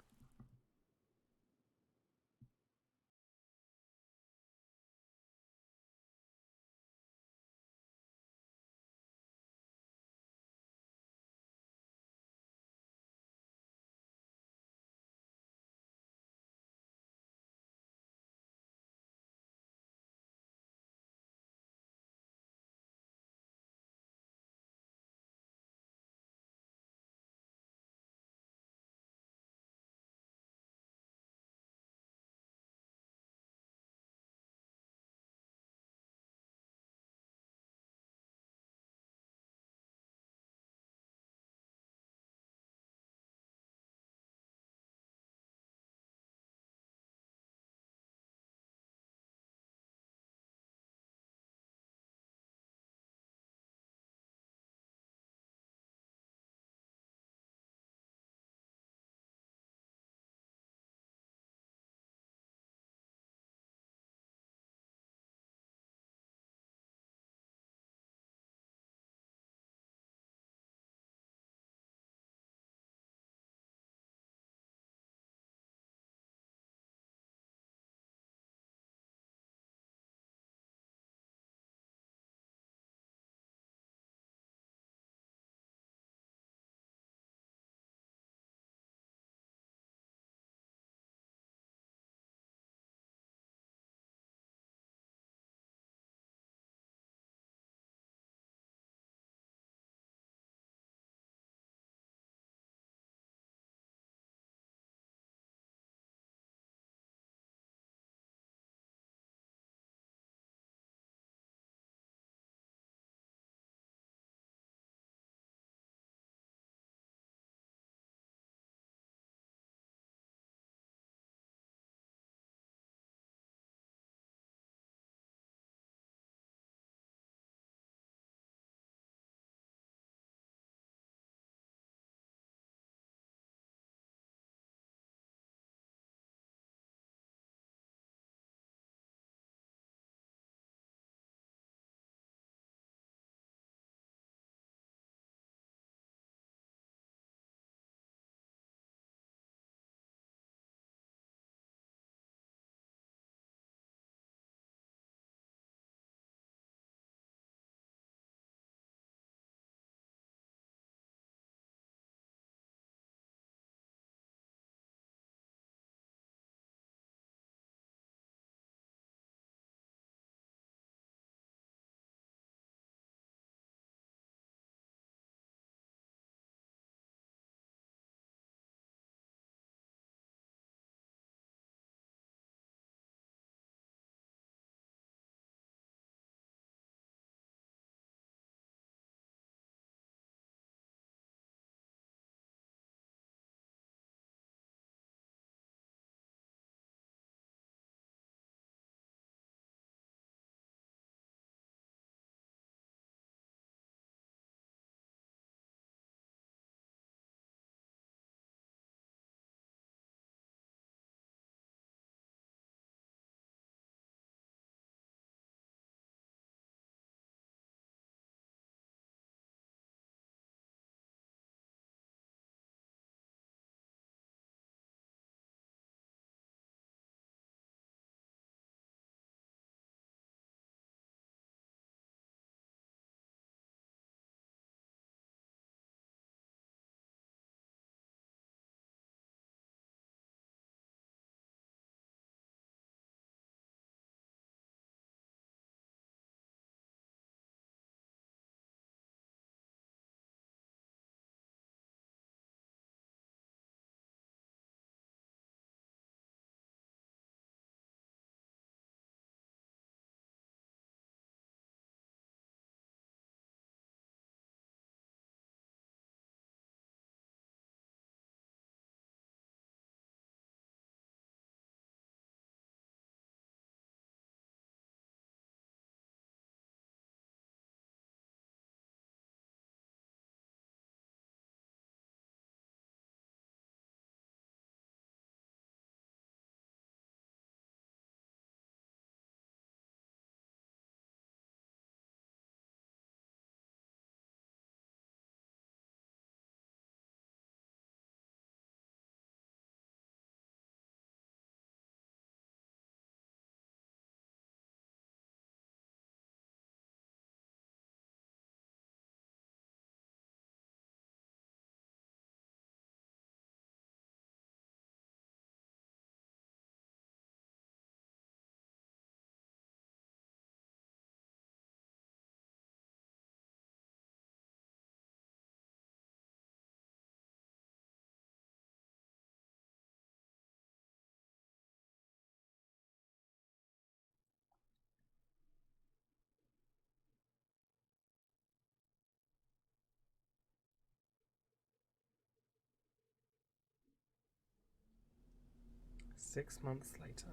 6 months later.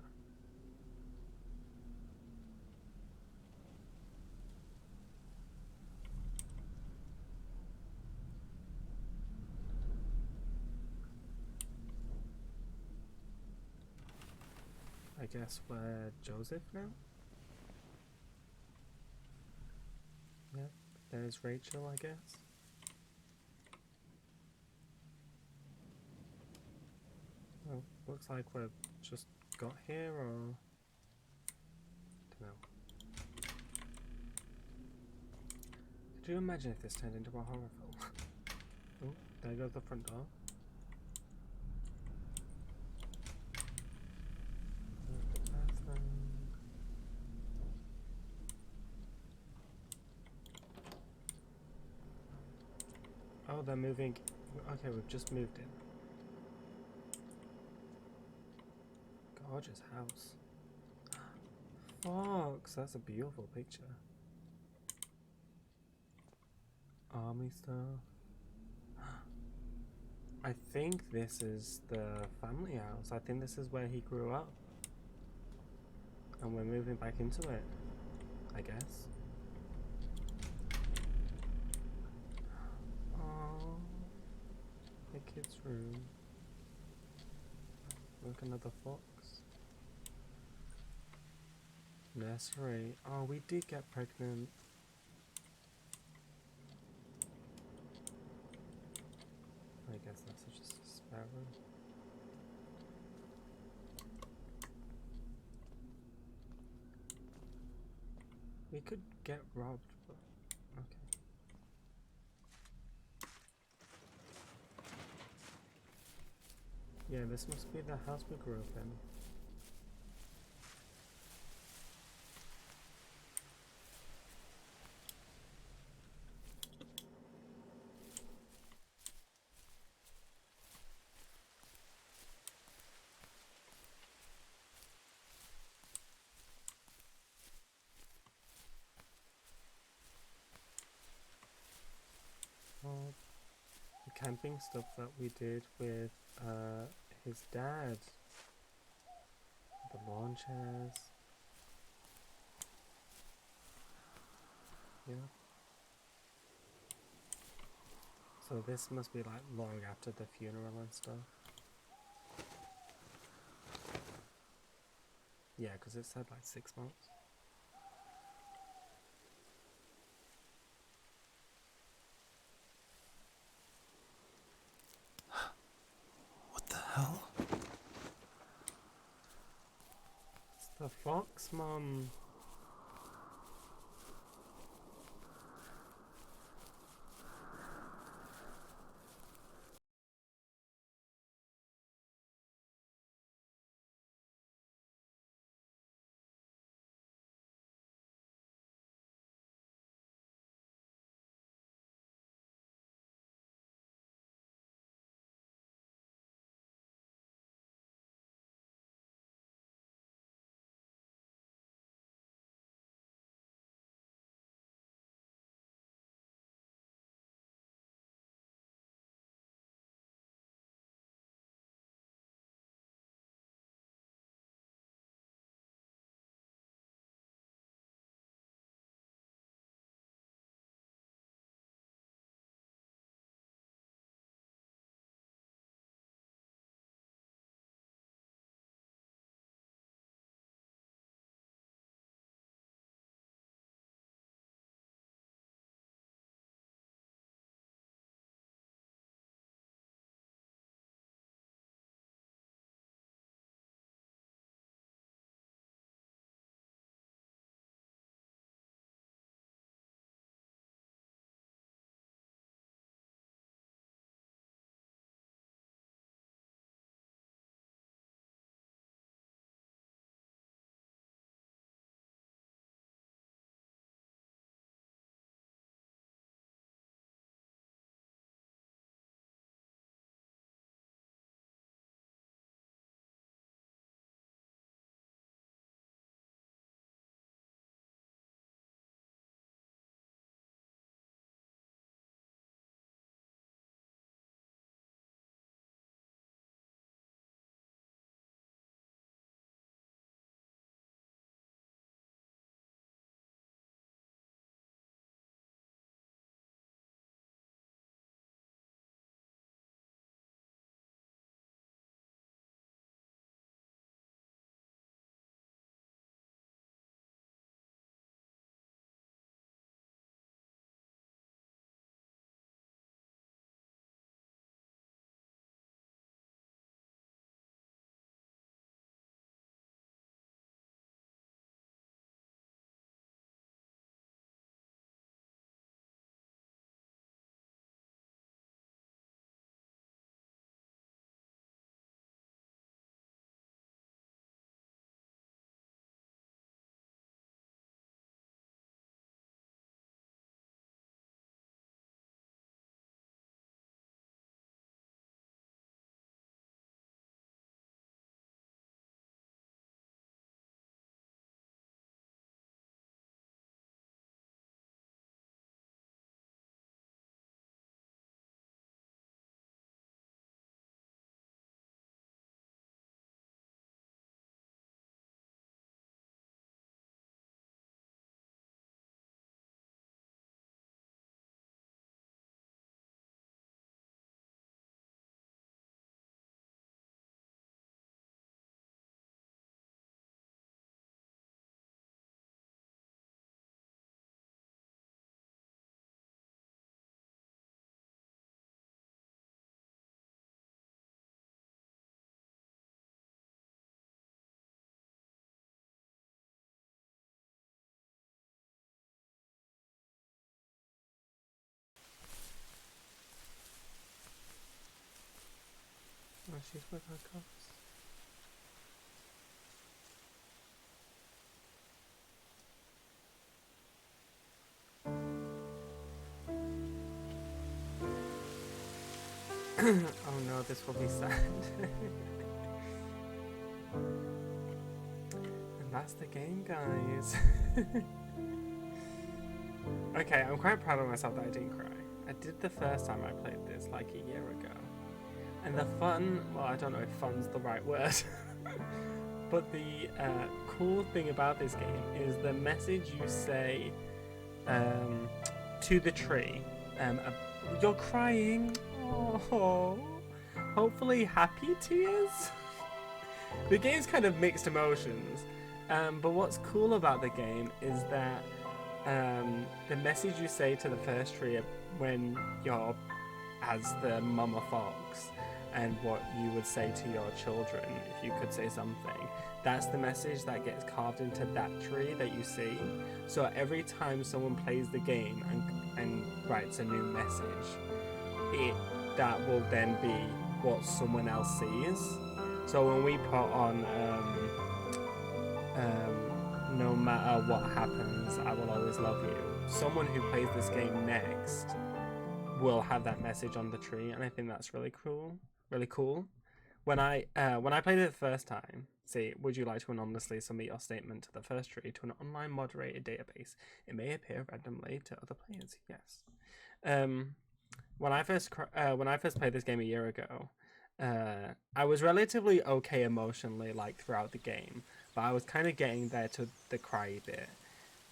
I guess we're Joseph now? Yep, there's Rachel, I guess. Well, looks like we've just got here, or... Dunno. Could you imagine if this turned into a horror film? Oh, there goes the front door. Bathroom. Oh, they're moving. Okay, we've just moved in. Gorgeous house. Fox, that's a beautiful picture. Army stuff. I think this is the family house. I think this is where he grew up. And we're moving back into it, I guess. Oh, the kids' room. Look, another fox. Nursery. Oh, we did get pregnant. I guess that's just a spare room. We could get robbed, but okay. Yeah, this must be the house we grew up in. Oh, the camping stuff that we did with his dad. The lawn chairs. Yeah. So this must be like long after the funeral and stuff. Yeah, because it said like 6 months. What the hell? It's the fox, Mum. she's with her cubs. Oh no, this will be sad. And that's the game, guys. Okay, I'm quite proud of myself that I didn't cry. I did the first time I played this like a year ago. And the fun, well, I don't know if fun's the right word. But the cool thing about this game is the message you say to the tree. You're crying. Oh, hopefully happy tears. The game's kind of mixed emotions, but what's cool about the game is that the message you say to the first tree when you're as the mama fox, and what you would say to your children if you could say something, that's the message that gets carved into that tree that you see. So every time someone plays the game and writes a new message, that will then be what someone else sees. So when we put on no matter what happens, I will always love you, someone who plays this game next will have that message on the tree, and I think that's really cool. When I played it the first time, say, would you like to anonymously submit your statement to the first tree to an online moderated database? It may appear randomly to other players. Yes. When I first played this game a year ago, I was relatively okay emotionally, like throughout the game, but I was kind of getting there to the cry bit,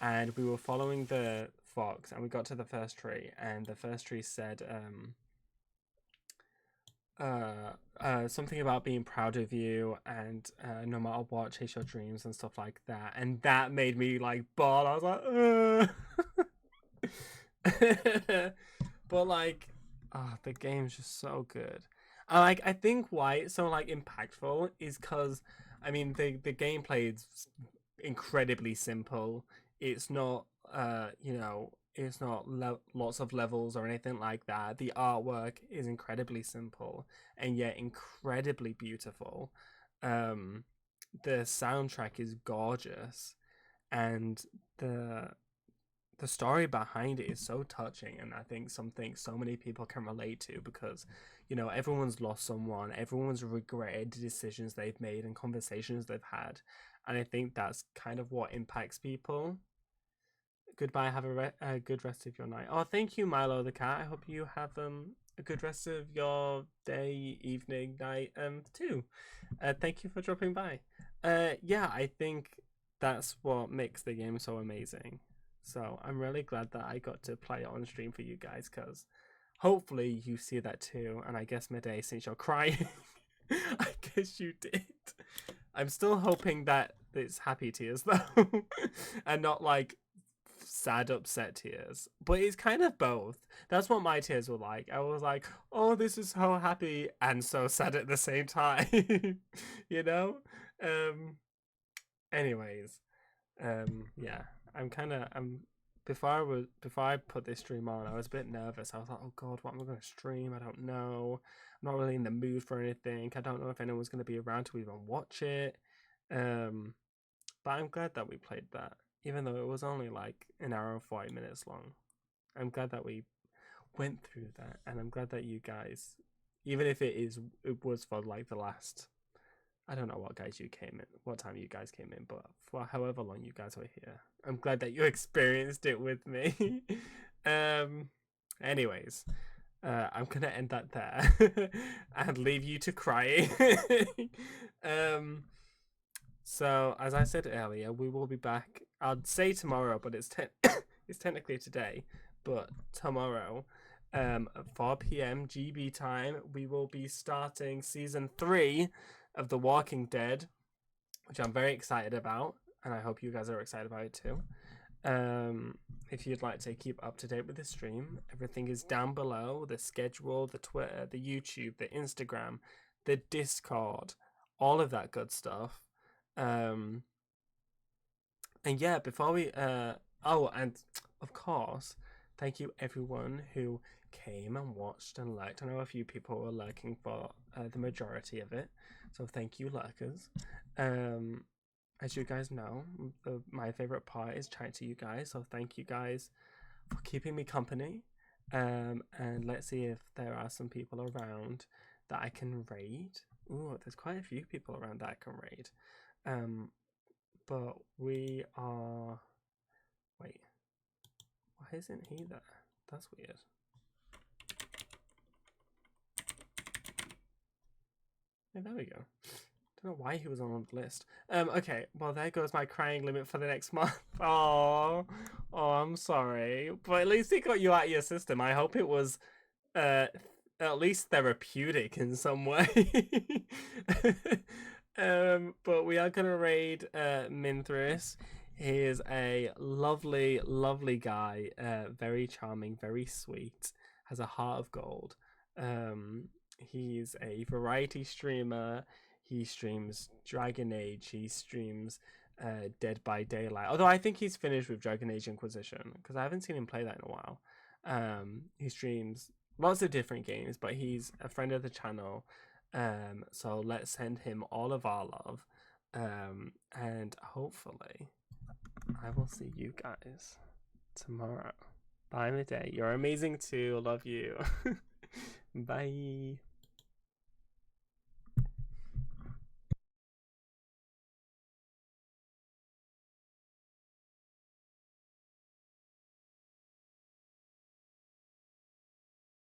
and we were following the fox, and we got to the first tree, and the first tree said something about being proud of you, and no matter what, chase your dreams and stuff like that, and that made me like bawl. I was like, but like, the game's just so good. I think why it's so like impactful is because, I mean, the gameplay is incredibly simple. It's not it's not lots of levels or anything like that. The artwork is incredibly simple and yet incredibly beautiful. The soundtrack is gorgeous, and the story behind it is so touching, and I think something so many people can relate to, because everyone's lost someone, everyone's regretted decisions they've made and conversations they've had, and I think that's kind of what impacts people. Goodbye, have a good rest of your night. Oh, thank you, Milo the cat. I hope you have a good rest of your day, evening, night too. Thank you for dropping by. Yeah, I think that's what makes the game so amazing. So I'm really glad that I got to play it on stream for you guys, because hopefully you see that too. And I guess Midday, since you're crying, I guess you did. I'm still hoping that it's happy tears though, and not like sad, upset tears. But it's kind of both. That's what my tears were like. I was like, oh, this is so happy and so sad at the same time. you know? Anyways, yeah. Before I put this stream on, I was a bit nervous. I was like, oh god, what am I going to stream? I don't know. I'm not really in the mood for anything. I don't know if anyone's going to be around to even watch it. But I'm glad that we played that, even though it was only like an hour and 40 minutes long. I'm glad that we went through that, and I'm glad that you guys, even if it was for like the last, I don't know what time you guys came in, but for however long you guys were here, I'm glad that you experienced it with me. Anyways, I'm gonna end that there and leave you to crying. So as I said earlier, we will be back. I'd say tomorrow, but it's technically today, but tomorrow, at 4 p.m. GB time, we will be starting season 3 of The Walking Dead, which I'm very excited about, and I hope you guys are excited about it too. If you'd like to keep up to date with the stream, everything is down below: the schedule, the Twitter, the YouTube, the Instagram, the Discord, all of that good stuff. And yeah, before we and of course, thank you everyone who came and watched and liked. I know a few people were lurking for the majority of it, so thank you, lurkers. As you guys know, my favorite part is chatting to you guys, so thank you guys for keeping me company. And let's see if there are some people around that I can raid. Ooh, there's quite a few people around that I can raid. But we are. Wait, why isn't he there? That's weird. Yeah, there we go. Don't know why he was on the list. Okay, well there goes my crying limit for the next month. Oh, I'm sorry, but at least it got you out of your system. I hope it was, at least therapeutic in some way. But we are gonna raid Minthris. He is a lovely, lovely guy. Very charming, very sweet. Has a heart of gold. He's a variety streamer. He streams Dragon Age. He streams Dead by Daylight. Although I think he's finished with Dragon Age Inquisition because I haven't seen him play that in a while. He streams lots of different games, but he's a friend of the channel. So let's send him all of our love. And hopefully I will see you guys tomorrow. Bye, Midday. You're amazing too. Love you. Bye.